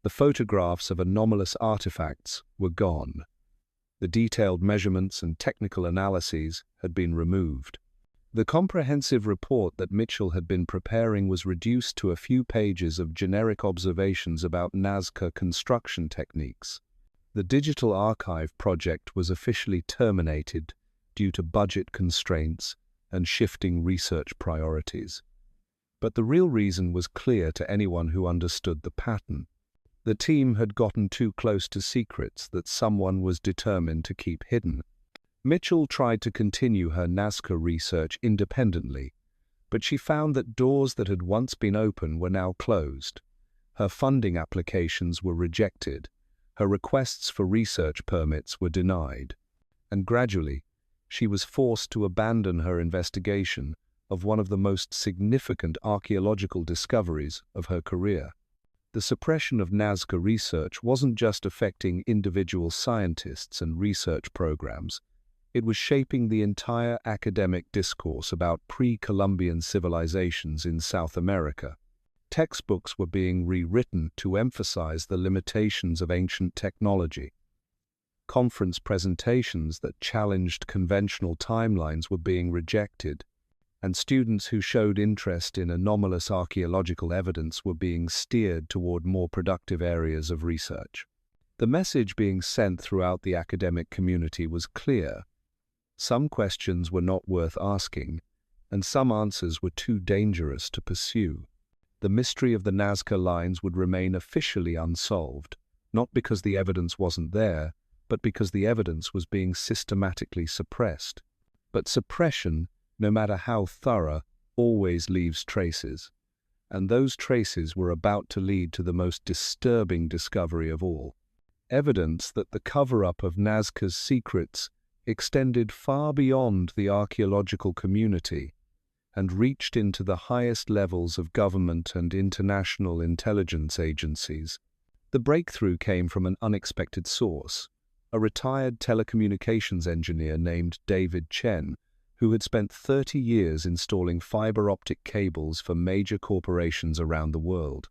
The photographs of anomalous artifacts were gone. The detailed measurements and technical analyses had been removed. The comprehensive report that Mitchell had been preparing was reduced to a few pages of generic observations about Nazca construction techniques. The digital archive project was officially terminated due to budget constraints and shifting research priorities. But the real reason was clear to anyone who understood the pattern. The team had gotten too close to secrets that someone was determined to keep hidden. Mitchell tried to continue her Nazca research independently, but she found that doors that had once been open were now closed. Her funding applications were rejected, her requests for research permits were denied, and gradually she was forced to abandon her investigation of one of the most significant archaeological discoveries of her career. The suppression of Nazca research wasn't just affecting individual scientists and research programs. It was shaping the entire academic discourse about pre-Columbian civilizations in South America. Textbooks were being rewritten to emphasize the limitations of ancient technology. Conference presentations that challenged conventional timelines were being rejected, and students who showed interest in anomalous archaeological evidence were being steered toward more productive areas of research. The message being sent throughout the academic community was clear. Some questions were not worth asking, and some answers were too dangerous to pursue. The mystery of the Nazca Lines would remain officially unsolved, not because the evidence wasn't there, but because the evidence was being systematically suppressed. But suppression, no matter how thorough, always leaves traces, and those traces were about to lead to the most disturbing discovery of all. Evidence that the cover-up of Nazca's secrets extended far beyond the archaeological community and reached into the highest levels of government and international intelligence agencies. The breakthrough came from an unexpected source, a retired telecommunications engineer named David Chen, who had spent 30 years installing fiber optic cables for major corporations around the world.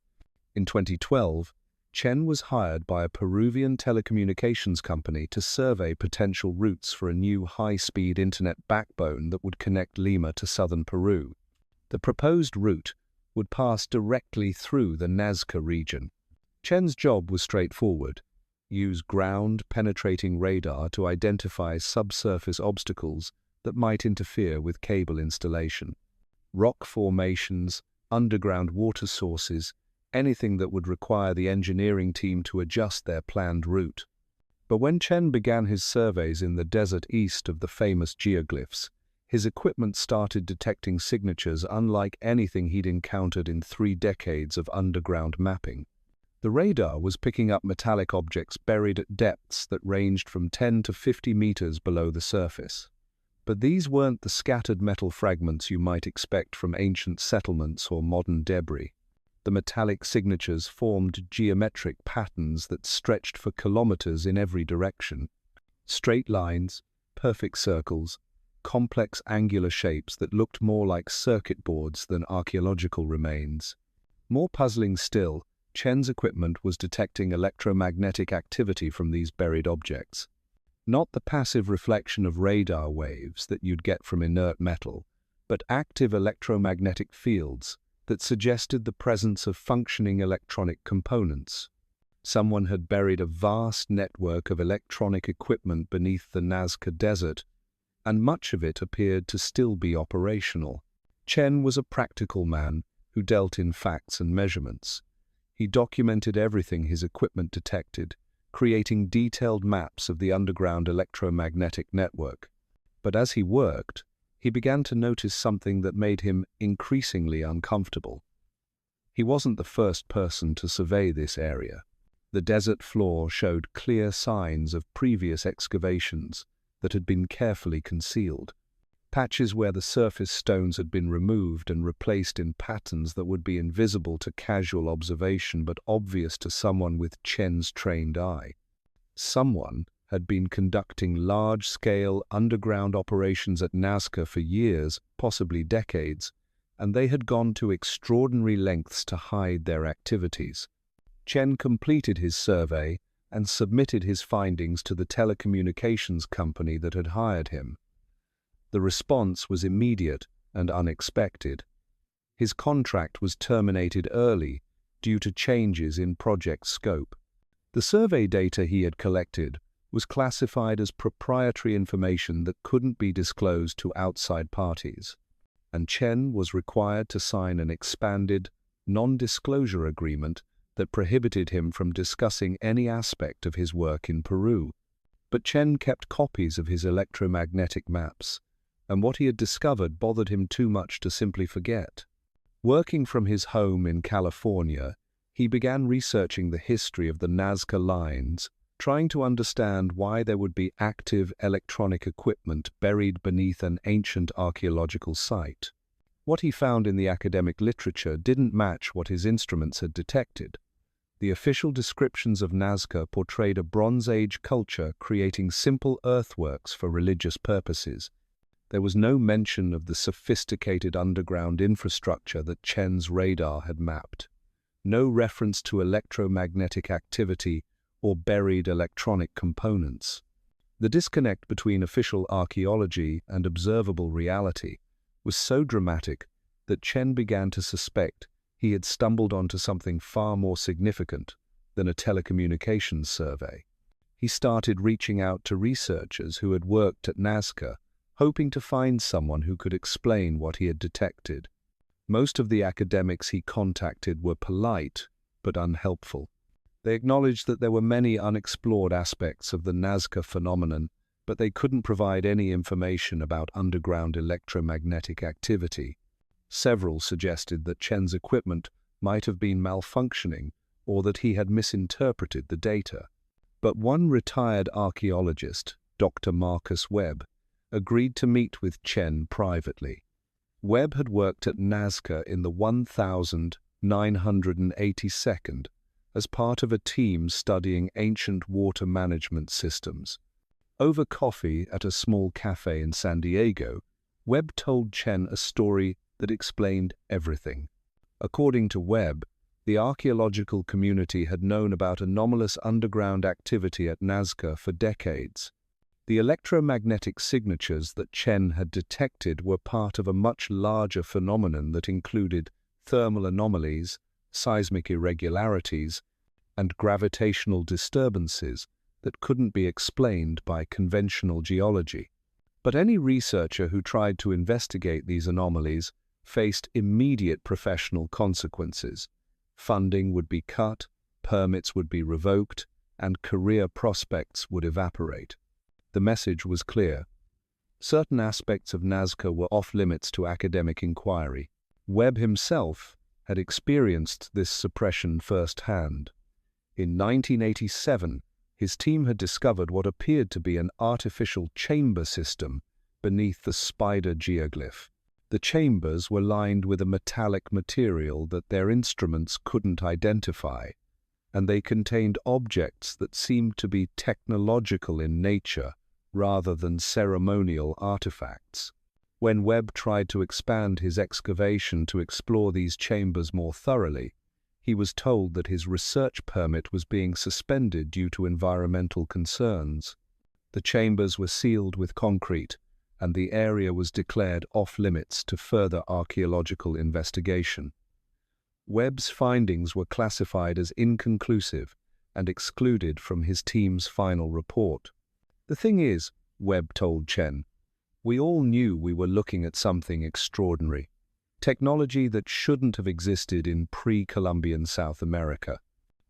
In 2012, Chen was hired by a Peruvian telecommunications company to survey potential routes for a new high-speed internet backbone that would connect Lima to southern Peru. The proposed route would pass directly through the Nazca region. Chen's job was straightforward: use ground-penetrating radar to identify subsurface obstacles that might interfere with cable installation. Rock formations, underground water sources, anything that would require the engineering team to adjust their planned route. But when Chen began his surveys in the desert east of the famous geoglyphs, his equipment started detecting signatures unlike anything he'd encountered in 3 decades of underground mapping. The radar was picking up metallic objects buried at depths that ranged from 10 to 50 meters below the surface. But these weren't the scattered metal fragments you might expect from ancient settlements or modern debris. The metallic signatures formed geometric patterns that stretched for kilometers in every direction. Straight lines, perfect circles, complex angular shapes that looked more like circuit boards than archaeological remains. More puzzling still, Chen's equipment was detecting electromagnetic activity from these buried objects. Not the passive reflection of radar waves that you'd get from inert metal, but active electromagnetic fields that suggested the presence of functioning electronic components. Someone had buried a vast network of electronic equipment beneath the Nazca Desert, and much of it appeared to still be operational. Chen was a practical man who dealt in facts and measurements. He documented everything his equipment detected, creating detailed maps of the underground electromagnetic network. But as he worked, he began to notice something that made him increasingly uncomfortable. He wasn't the first person to survey this area. The desert floor showed clear signs of previous excavations that had been carefully concealed. Patches where the surface stones had been removed and replaced in patterns that would be invisible to casual observation but obvious to someone with Chen's trained eye. Someone had been conducting large-scale underground operations at Nazca for years, possibly decades, and they had gone to extraordinary lengths to hide their activities. Chen completed his survey and submitted his findings to the telecommunications company that had hired him. The response was immediate and unexpected. His contract was terminated early due to changes in project scope. The survey data he had collected was classified as proprietary information that couldn't be disclosed to outside parties, and Chen was required to sign an expanded, non-disclosure agreement that prohibited him from discussing any aspect of his work in Peru. But Chen kept copies of his electromagnetic maps, and what he had discovered bothered him too much to simply forget. Working from his home in California, he began researching the history of the Nazca Lines, trying to understand why there would be active electronic equipment buried beneath an ancient archaeological site. What he found in the academic literature didn't match what his instruments had detected. The official descriptions of Nazca portrayed a Bronze Age culture creating simple earthworks for religious purposes. There was no mention of the sophisticated underground infrastructure that Chen's radar had mapped. No reference to electromagnetic activity or buried electronic components. The disconnect between official archaeology and observable reality was so dramatic that Chen began to suspect he had stumbled onto something far more significant than a telecommunications survey. He started reaching out to researchers who had worked at Nazca, hoping to find someone who could explain what he had detected. Most of the academics he contacted were polite but unhelpful. They acknowledged that there were many unexplored aspects of the Nazca phenomenon, but they couldn't provide any information about underground electromagnetic activity. Several suggested that Chen's equipment might have been malfunctioning or that he had misinterpreted the data. But one retired archaeologist, Dr. Marcus Webb, agreed to meet with Chen privately. Webb had worked at Nazca in the 1982nd as part of a team studying ancient water management systems. Over coffee at a small cafe in San Diego, Webb told Chen a story that explained everything. According to Webb, the archaeological community had known about anomalous underground activity at Nazca for decades. The electromagnetic signatures that Chen had detected were part of a much larger phenomenon that included thermal anomalies, seismic irregularities, and gravitational disturbances that couldn't be explained by conventional geology. But any researcher who tried to investigate these anomalies faced immediate professional consequences. Funding would be cut, permits would be revoked, and career prospects would evaporate. The message was clear. Certain aspects of Nazca were off-limits to academic inquiry. Webb himself had experienced this suppression firsthand. In 1987, his team had discovered what appeared to be an artificial chamber system beneath the spider geoglyph. The chambers were lined with a metallic material that their instruments couldn't identify, and they contained objects that seemed to be technological in nature rather than ceremonial artifacts. When Webb tried to expand his excavation to explore these chambers more thoroughly, he was told that his research permit was being suspended due to environmental concerns. The chambers were sealed with concrete, and the area was declared off-limits to further archaeological investigation. Webb's findings were classified as inconclusive and excluded from his team's final report. "The thing is," Webb told Chen, "we all knew we were looking at something extraordinary. Technology that shouldn't have existed in pre-Columbian South America.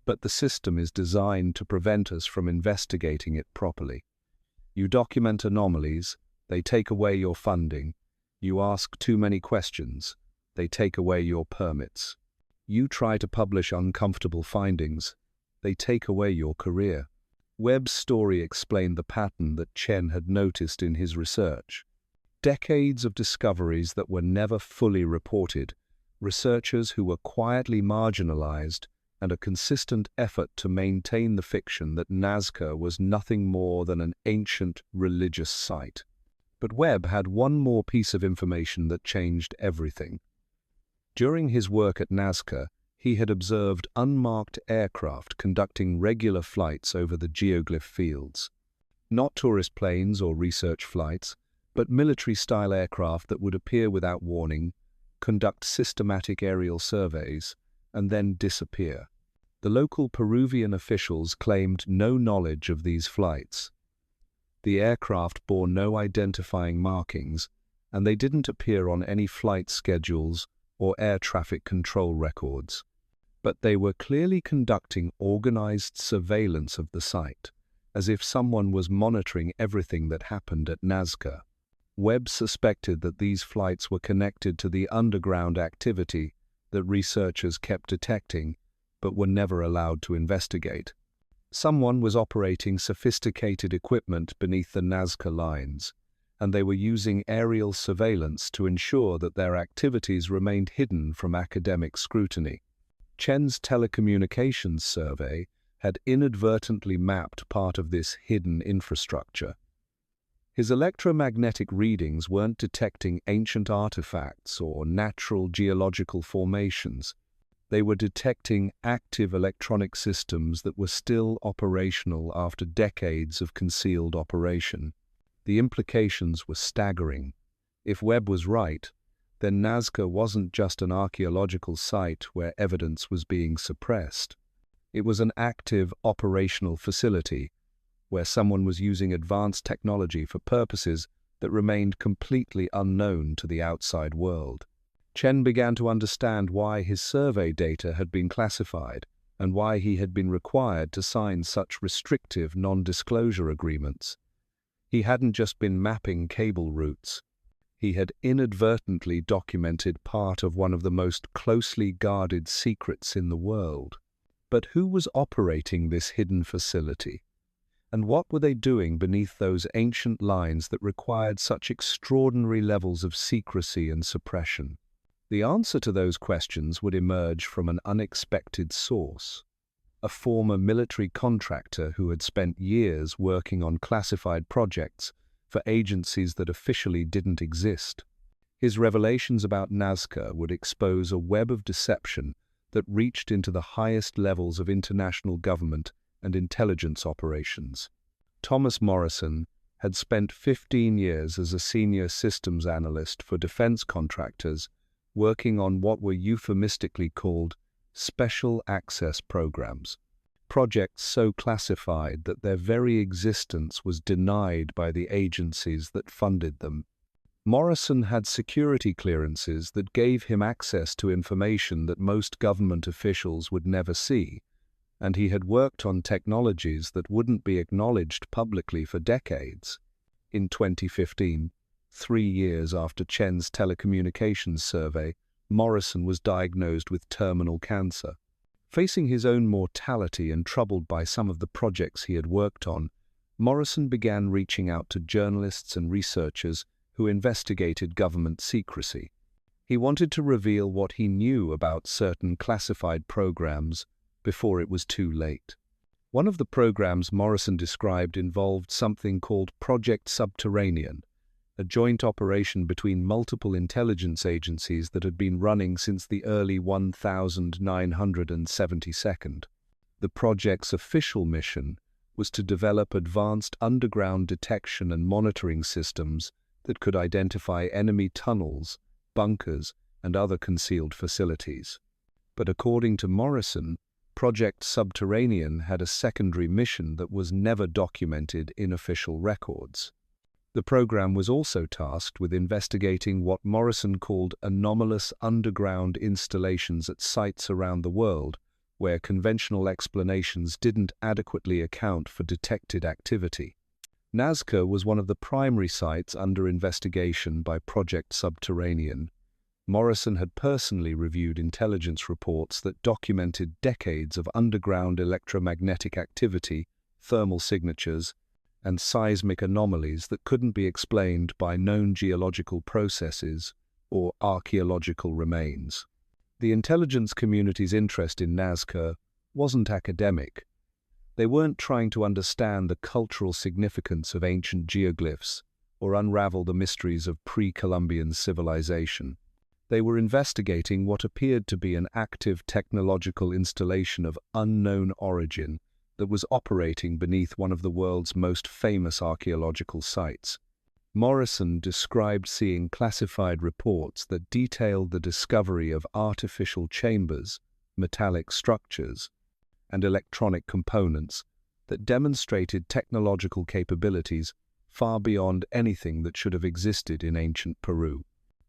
But the system is designed to prevent us from investigating it properly. You document anomalies, they take away your funding. You ask too many questions, they take away your permits. You try to publish uncomfortable findings, they take away your career." Webb's story explained the pattern that Chen had noticed in his research. Decades of discoveries that were never fully reported, researchers who were quietly marginalized, and a consistent effort to maintain the fiction that Nazca was nothing more than an ancient religious site. But Webb had one more piece of information that changed everything. During his work at Nazca, he had observed unmarked aircraft conducting regular flights over the geoglyph fields. Not tourist planes or research flights, but military-style aircraft that would appear without warning, conduct systematic aerial surveys, and then disappear. The local Peruvian officials claimed no knowledge of these flights. The aircraft bore no identifying markings, and they didn't appear on any flight schedules or air traffic control records. But they were clearly conducting organized surveillance of the site, as if someone was monitoring everything that happened at Nazca. Webb suspected that these flights were connected to the underground activity that researchers kept detecting but were never allowed to investigate. Someone was operating sophisticated equipment beneath the Nazca Lines, and they were using aerial surveillance to ensure that their activities remained hidden from academic scrutiny. Chen's telecommunications survey had inadvertently mapped part of this hidden infrastructure. His electromagnetic readings weren't detecting ancient artifacts or natural geological formations. They were detecting active electronic systems that were still operational after decades of concealed operation. The implications were staggering. If Webb was right, then Nazca wasn't just an archaeological site where evidence was being suppressed. It was an active operational facility where someone was using advanced technology for purposes that remained completely unknown to the outside world. Chen began to understand why his survey data had been classified and why he had been required to sign such restrictive non-disclosure agreements. He hadn't just been mapping cable routes. He had inadvertently documented part of one of the most closely guarded secrets in the world. But who was operating this hidden facility? And what were they doing beneath those ancient lines that required such extraordinary levels of secrecy and suppression? The answer to those questions would emerge from an unexpected source. A former military contractor who had spent years working on classified projects for agencies that officially didn't exist. His revelations about Nazca would expose a web of deception that reached into the highest levels of international government and intelligence operations. Thomas Morrison had spent 15 years as a senior systems analyst for defense contractors, working on what were euphemistically called special access programs, projects so classified that their very existence was denied by the agencies that funded them. Morrison had security clearances that gave him access to information that most government officials would never see, and he had worked on technologies that wouldn't be acknowledged publicly for decades. In 2015, 3 years after Chen's telecommunications survey, Morrison was diagnosed with terminal cancer. Facing his own mortality and troubled by some of the projects he had worked on, Morrison began reaching out to journalists and researchers who investigated government secrecy. He wanted to reveal what he knew about certain classified programs before it was too late. One of the programs Morrison described involved something called Project Subterranean, a joint operation between multiple intelligence agencies that had been running since the early 1972nd. The project's official mission was to develop advanced underground detection and monitoring systems that could identify enemy tunnels, bunkers, and other concealed facilities. But according to Morrison, Project Subterranean had a secondary mission that was never documented in official records. The program was also tasked with investigating what Morrison called anomalous underground installations at sites around the world, where conventional explanations didn't adequately account for detected activity. Nazca was one of the primary sites under investigation by Project Subterranean. Morrison had personally reviewed intelligence reports that documented decades of underground electromagnetic activity, thermal signatures, and seismic anomalies that couldn't be explained by known geological processes or archaeological remains. The intelligence community's interest in Nazca wasn't academic. They weren't trying to understand the cultural significance of ancient geoglyphs or unravel the mysteries of pre-Columbian civilization. They were investigating what appeared to be an active technological installation of unknown origin that was operating beneath one of the world's most famous archaeological sites. Morrison described seeing classified reports that detailed the discovery of artificial chambers, metallic structures, and electronic components that demonstrated technological capabilities far beyond anything that should have existed in ancient Peru.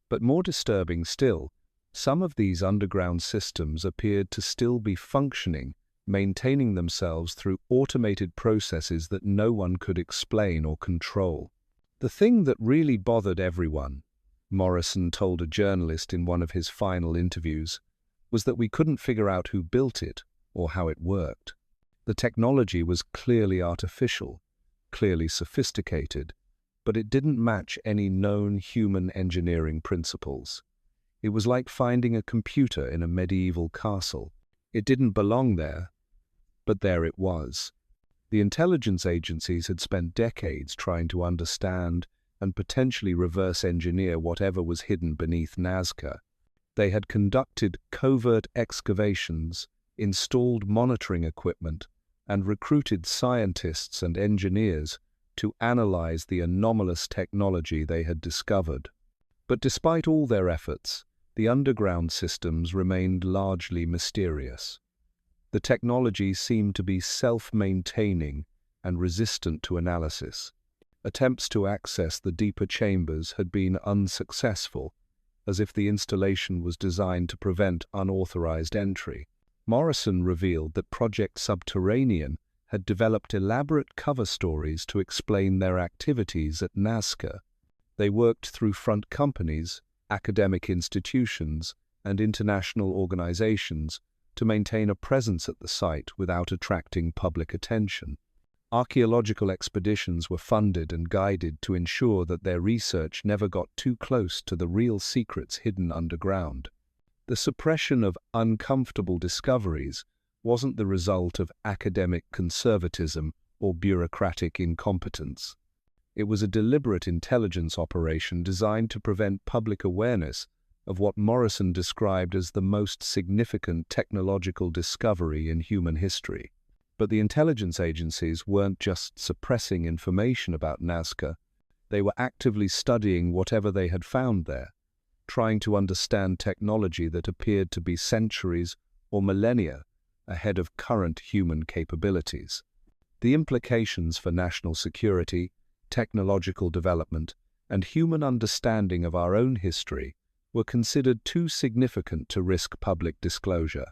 But more disturbing still, some of these underground systems appeared to still be functioning, maintaining themselves through automated processes that no one could explain or control. The thing that really bothered everyone, Morrison told a journalist in one of his final interviews, was that we couldn't figure out who built it or how it worked. The technology was clearly artificial, clearly sophisticated, but it didn't match any known human engineering principles. It was like finding a computer in a medieval castle. It didn't belong there, but there it was. The intelligence agencies had spent decades trying to understand and potentially reverse engineer whatever was hidden beneath Nazca. They had conducted covert excavations, installed monitoring equipment, and recruited scientists and engineers to analyze the anomalous technology they had discovered. But despite all their efforts, the underground systems remained largely mysterious. The technology seemed to be self-maintaining and resistant to analysis. Attempts to access the deeper chambers had been unsuccessful, as if the installation was designed to prevent unauthorized entry. Morrison revealed that Project Subterranean had developed elaborate cover stories to explain their activities at Nazca. They worked through front companies, academic institutions, and international organizations to maintain a presence at the site without attracting public attention. Archaeological expeditions were funded and guided to ensure that their research never got too close to the real secrets hidden underground. The suppression of uncomfortable discoveries wasn't the result of academic conservatism or bureaucratic incompetence. It was a deliberate intelligence operation designed to prevent public awareness of what Morrison described as the most significant technological discovery in human history. But the intelligence agencies weren't just suppressing information about Nazca, they were actively studying whatever they had found there, trying to understand technology that appeared to be centuries or millennia ahead of current human capabilities. The implications for national security, technological development, and human understanding of our own history were considered too significant to risk public disclosure.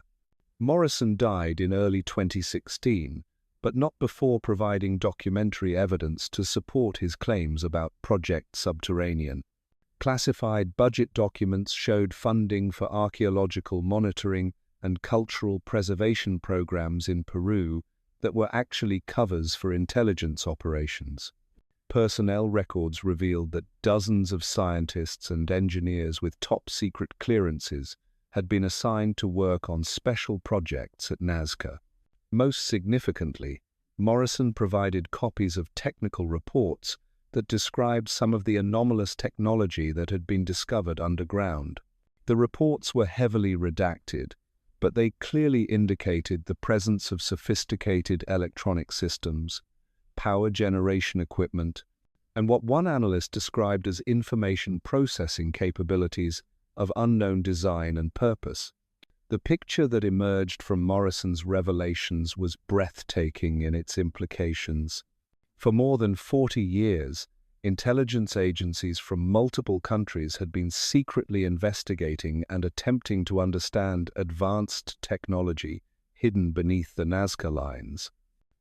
Morrison died in early 2016, but not before providing documentary evidence to support his claims about Project Subterranean. Classified budget documents showed funding for archaeological monitoring and cultural preservation programs in Peru that were actually covers for intelligence operations. Personnel records revealed that dozens of scientists and engineers with top-secret clearances had been assigned to work on special projects at Nazca. Most significantly, Morrison provided copies of technical reports that described some of the anomalous technology that had been discovered underground. The reports were heavily redacted, but they clearly indicated the presence of sophisticated electronic systems, power generation equipment, and what one analyst described as information processing capabilities of unknown design and purpose. The picture that emerged from Morrison's revelations was breathtaking in its implications. For more than 40 years, intelligence agencies from multiple countries had been secretly investigating and attempting to understand advanced technology hidden beneath the Nazca Lines.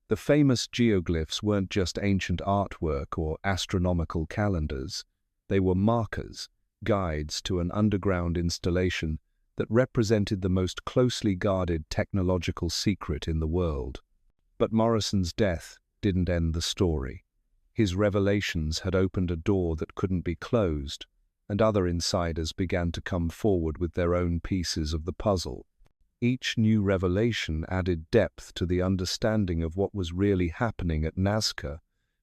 The famous geoglyphs weren't just ancient artwork or astronomical calendars. They were markers, guides to an underground installation that represented the most closely guarded technological secret in the world. But Morrison's death didn't end the story. His revelations had opened a door that couldn't be closed, and other insiders began to come forward with their own pieces of the puzzle. Each new revelation added depth to the understanding of what was really happening at Nazca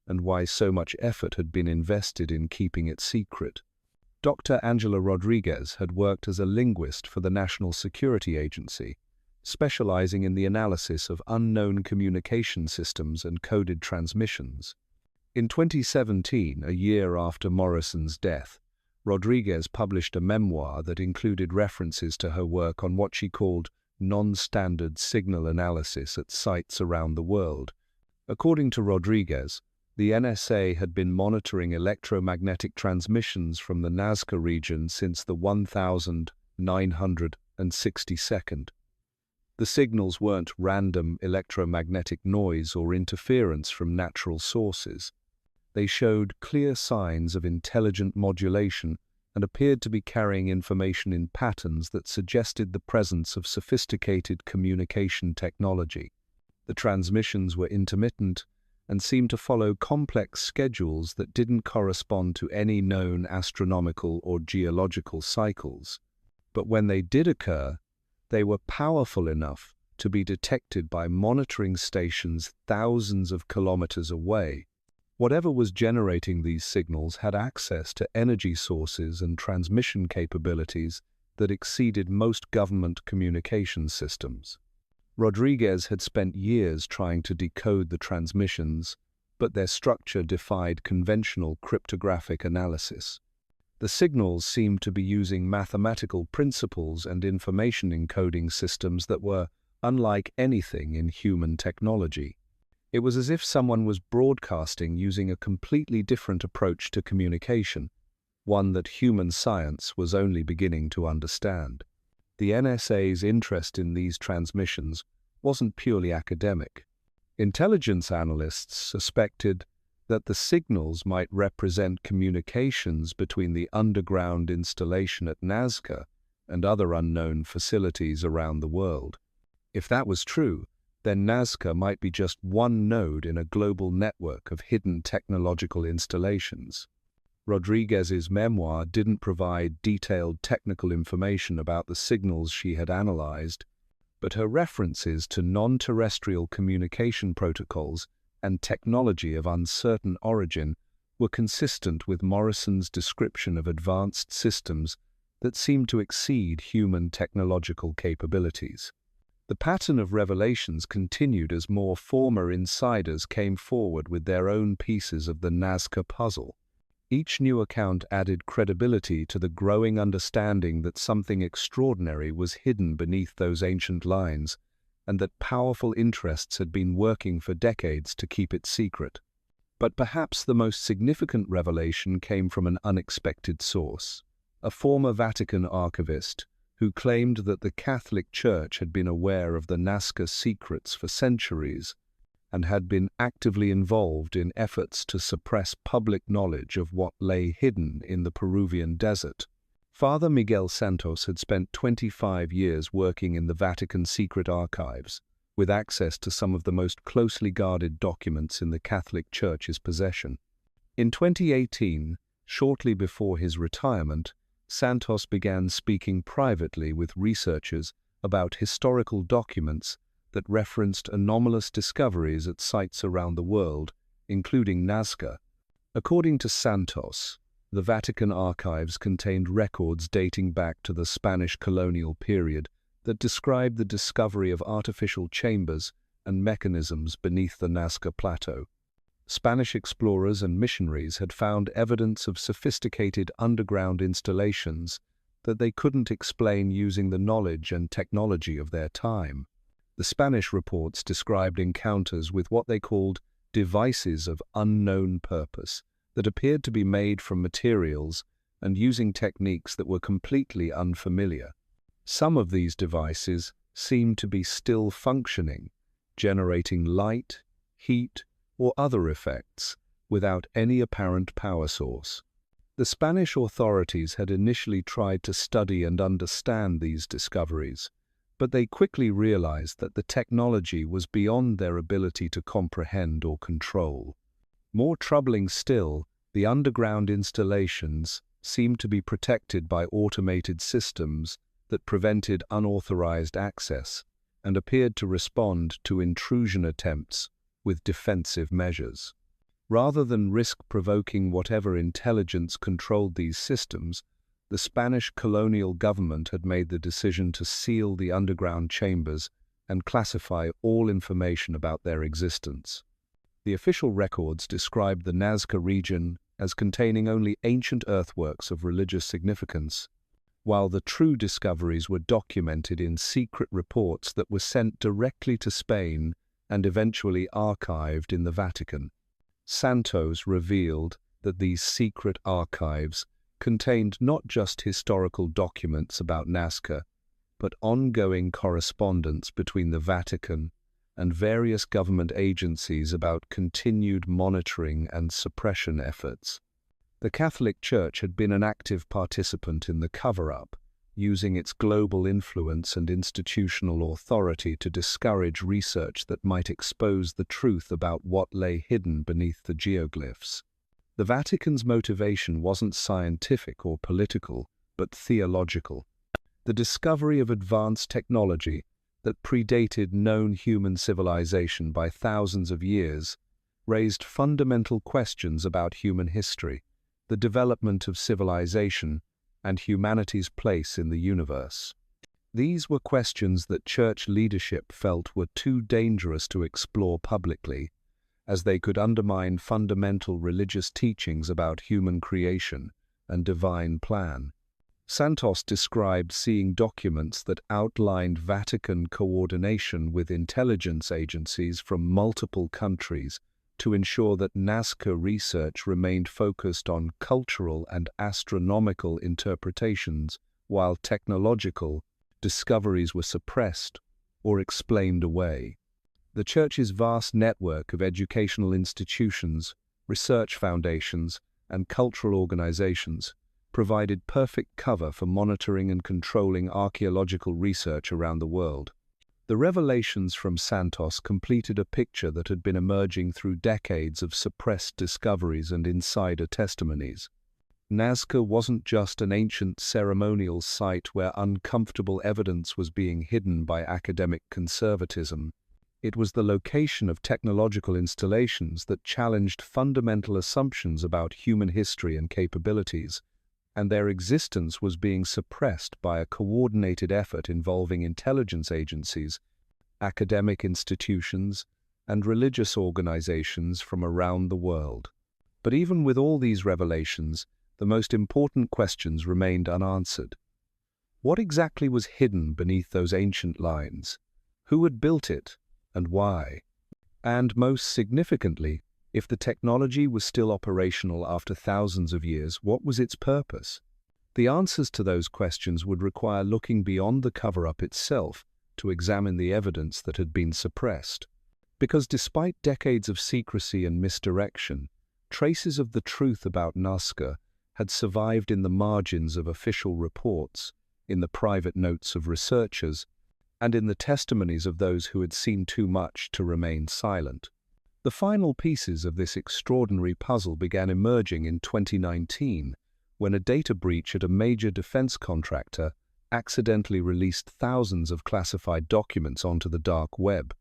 and why so much effort had been invested in keeping it secret. Dr. Angela Rodriguez had worked as a linguist for the National Security Agency, specializing in the analysis of unknown communication systems and coded transmissions. In 2017, a year after Morrison's death, Rodriguez published a memoir that included references to her work on what she called non-standard signal analysis at sites around the world. According to Rodriguez, the NSA had been monitoring electromagnetic transmissions from the Nazca region since the 1962nd. The signals weren't random electromagnetic noise or interference from natural sources. They showed clear signs of intelligent modulation and appeared to be carrying information in patterns that suggested the presence of sophisticated communication technology. The transmissions were intermittent and seemed to follow complex schedules that didn't correspond to any known astronomical or geological cycles. But when they did occur, they were powerful enough to be detected by monitoring stations thousands of kilometers away. Whatever was generating these signals had access to energy sources and transmission capabilities that exceeded most government communication systems. Rodriguez had spent years trying to decode the transmissions, but their structure defied conventional cryptographic analysis. The signals seemed to be using mathematical principles and information encoding systems that were unlike anything in human technology. It was as if someone was broadcasting using a completely different approach to communication, one that human science was only beginning to understand. The NSA's interest in these transmissions wasn't purely academic. Intelligence analysts suspected that the signals might represent communications between the underground installation at Nazca and other unknown facilities around the world. If that was true, then Nazca might be just one node in a global network of hidden technological installations. Rodriguez's memoir didn't provide detailed technical information about the signals she had analyzed, but her references to non-terrestrial communication protocols and technology of uncertain origin were consistent with Morrison's description of advanced systems that seemed to exceed human technological capabilities. The pattern of revelations continued as more former insiders came forward with their own pieces of the Nazca puzzle. Each new account added credibility to the growing understanding that something extraordinary was hidden beneath those ancient lines, and that powerful interests had been working for decades to keep it secret. But perhaps the most significant revelation came from an unexpected source, a former Vatican archivist who claimed that the Catholic Church had been aware of the Nazca secrets for centuries and had been actively involved in efforts to suppress public knowledge of what lay hidden in the Peruvian desert. Father Miguel Santos had spent 25 years working in the Vatican secret archives, with access to some of the most closely guarded documents in the Catholic Church's possession. In 2018, shortly before his retirement, Santos began speaking privately with researchers about historical documents that referenced anomalous discoveries at sites around the world, including Nazca. According to Santos, the Vatican archives contained records dating back to the Spanish colonial period that described the discovery of artificial chambers and mechanisms beneath the Nazca Plateau. Spanish explorers and missionaries had found evidence of sophisticated underground installations that they couldn't explain using the knowledge and technology of their time. The Spanish reports described encounters with what they called devices of unknown purpose that appeared to be made from materials and using techniques that were completely unfamiliar. Some of these devices seemed to be still functioning, generating light, heat, or other effects without any apparent power source. The Spanish authorities had initially tried to study and understand these discoveries, but they quickly realized that the technology was beyond their ability to comprehend or control. More troubling still, the underground installations seemed to be protected by automated systems that prevented unauthorized access and appeared to respond to intrusion attempts with defensive measures. Rather than risk provoking whatever intelligence controlled these systems, the Spanish colonial government had made the decision to seal the underground chambers and classify all information about their existence. The official records described the Nazca region as containing only ancient earthworks of religious significance, while the true discoveries were documented in secret reports that were sent directly to Spain and eventually archived in the Vatican. Santos revealed that these secret archives contained not just historical documents about Nazca, but ongoing correspondence between the Vatican and various government agencies about continued monitoring and suppression efforts. The Catholic Church had been an active participant in the cover-up, using its global influence and institutional authority to discourage research that might expose the truth about what lay hidden beneath the geoglyphs. The Vatican's motivation wasn't scientific or political, but theological. The discovery of advanced technology that predated known human civilization by thousands of years raised fundamental questions about human history, the development of civilization, and humanity's place in the universe. These were questions that church leadership felt were too dangerous to explore publicly, as they could undermine fundamental religious teachings about human creation and divine plan. Santos described seeing documents that outlined Vatican coordination with intelligence agencies from multiple countries to ensure that Nazca research remained focused on cultural and astronomical interpretations, while technological discoveries were suppressed or explained away. The Church's vast network of educational institutions, research foundations, and cultural organizations provided perfect cover for monitoring and controlling archaeological research around the world. The revelations from Santos completed a picture that had been emerging through decades of suppressed discoveries and insider testimonies. Nazca wasn't just an ancient ceremonial site where uncomfortable evidence was being hidden by academic conservatism. It was the location of technological installations that challenged fundamental assumptions about human history and capabilities, and their existence was being suppressed by a coordinated effort involving intelligence agencies, academic institutions, and religious organizations from around the world. But even with all these revelations, the most important questions remained unanswered. What exactly was hidden beneath those ancient lines? Who had built it, and why? And most significantly, if the technology was still operational after thousands of years, what was its purpose? The answers to those questions would require looking beyond the cover-up itself to examine the evidence that had been suppressed. Because despite decades of secrecy and misdirection, traces of the truth about Nazca had survived in the margins of official reports, in the private notes of researchers, and in the testimonies of those who had seen too much to remain silent. The final pieces of this extraordinary puzzle began emerging in 2019, when a data breach at a major defense contractor accidentally released thousands of classified documents onto the dark web.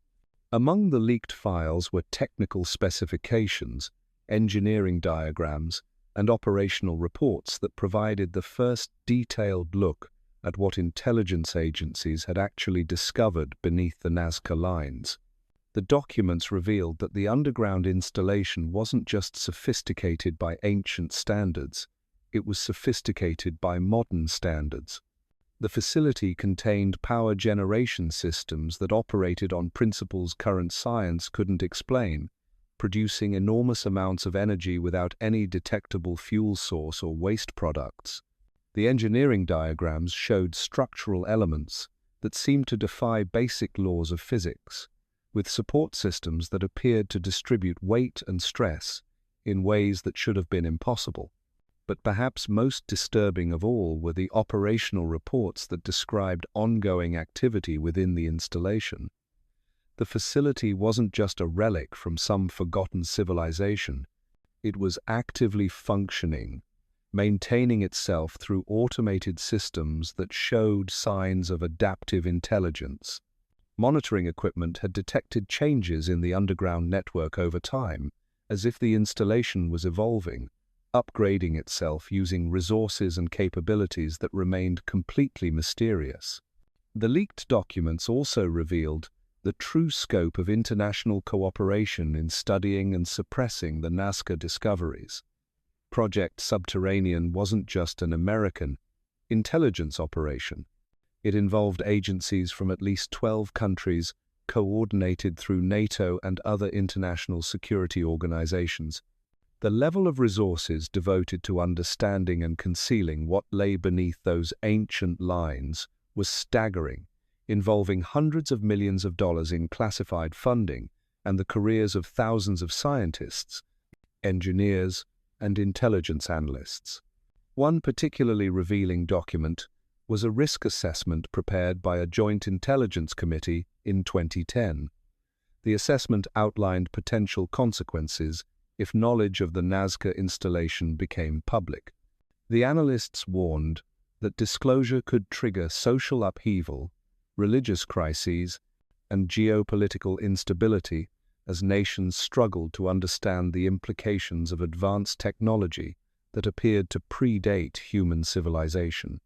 Among the leaked files were technical specifications, engineering diagrams, and operational reports that provided the first detailed look at what intelligence agencies had actually discovered beneath the Nazca Lines. The documents revealed that the underground installation wasn't just sophisticated by ancient standards, it was sophisticated by modern standards. The facility contained power generation systems that operated on principles current science couldn't explain, producing enormous amounts of energy without any detectable fuel source or waste products. The engineering diagrams showed structural elements that seemed to defy basic laws of physics, with support systems that appeared to distribute weight and stress in ways that should have been impossible. But perhaps most disturbing of all were the operational reports that described ongoing activity within the installation. The facility wasn't just a relic from some forgotten civilization. It was actively functioning, maintaining itself through automated systems that showed signs of adaptive intelligence. Monitoring equipment had detected changes in the underground network over time, as if the installation was evolving, upgrading itself using resources and capabilities that remained completely mysterious. The leaked documents also revealed the true scope of international cooperation in studying and suppressing the Nazca discoveries. Project Subterranean wasn't just an American intelligence operation. It involved agencies from at least 12 countries, coordinated through NATO and other international security organizations. The level of resources devoted to understanding and concealing what lay beneath those ancient lines was staggering, involving hundreds of millions of dollars in classified funding and the careers of thousands of scientists, engineers, and intelligence analysts. One particularly revealing document was a risk assessment prepared by a joint intelligence committee in 2010. The assessment outlined potential consequences if knowledge of the Nazca installation became public. The analysts warned that disclosure could trigger social upheaval, religious crises, and geopolitical instability as nations struggled to understand the implications of advanced technology that appeared to predate human civilization.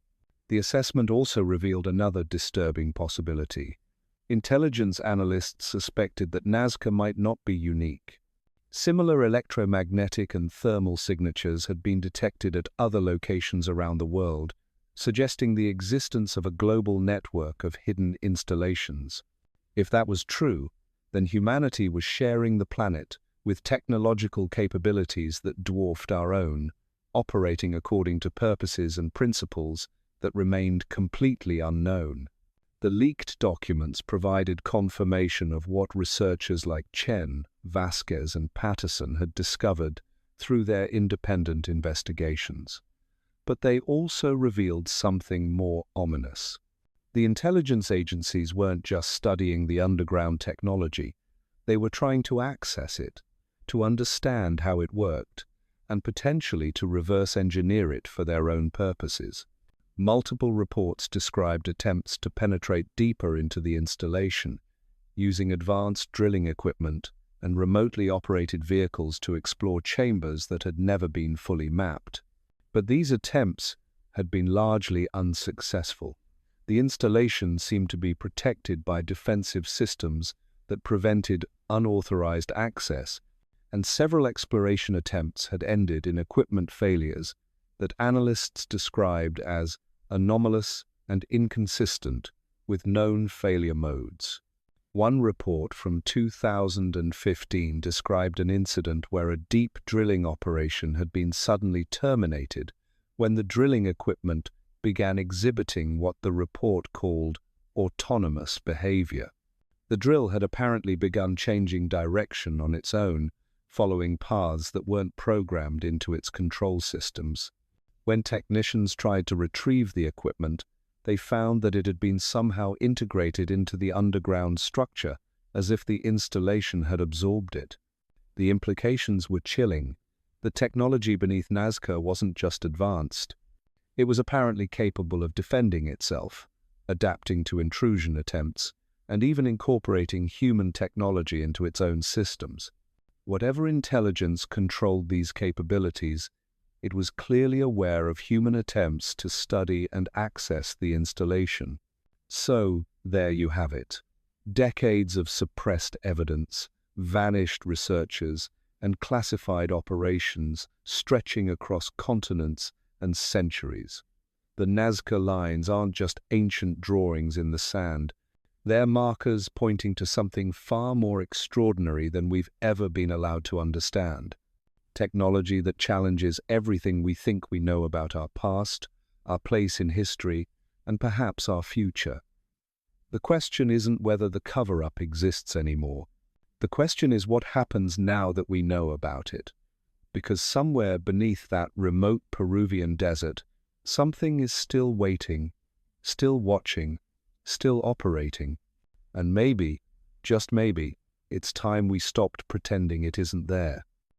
The assessment also revealed another disturbing possibility. Intelligence analysts suspected that Nazca might not be unique. Similar electromagnetic and thermal signatures had been detected at other locations around the world, suggesting the existence of a global network of hidden installations. If that was true, then humanity was sharing the planet with technological capabilities that dwarfed our own, operating according to purposes and principles that remained completely unknown. The leaked documents provided confirmation of what researchers like Chen, Vasquez, and Patterson had discovered through their independent investigations. But they also revealed something more ominous. The intelligence agencies weren't just studying the underground technology, they were trying to access it, to understand how it worked, and potentially to reverse engineer it for their own purposes. Multiple reports described attempts to penetrate deeper into the installation, using advanced drilling equipment and remotely operated vehicles to explore chambers that had never been fully mapped. But these attempts had been largely unsuccessful. The installation seemed to be protected by defensive systems that prevented unauthorized access, and several exploration attempts had ended in equipment failures that analysts described as anomalous and inconsistent with known failure modes. One report from 2015 described an incident where a deep drilling operation had been suddenly terminated when the drilling equipment began exhibiting what the report called autonomous behavior. The drill had apparently begun changing direction on its own, following paths that weren't programmed into its control systems. When technicians tried to retrieve the equipment, they found that it had been somehow integrated into the underground structure, as if the installation had absorbed it. The implications were chilling. The technology beneath Nazca wasn't just advanced. It was apparently capable of defending itself, adapting to intrusion attempts, and even incorporating human technology into its own systems. Whatever intelligence controlled these capabilities, it was clearly aware of human attempts to study and access the installation. So, there you have it. Decades of suppressed evidence, vanished researchers, and classified operations stretching across continents and centuries. The Nazca Lines aren't just ancient drawings in the sand. They're markers pointing to something far more extraordinary than we've ever been allowed to understand. Technology that challenges everything we think we know about our past, our place in history, and perhaps our future. The question isn't whether the cover-up exists anymore. The question is what happens now that we know about it. Because somewhere beneath that remote Peruvian desert, something is still waiting, still watching, still operating. And maybe, just maybe, it's time we stopped pretending it isn't there.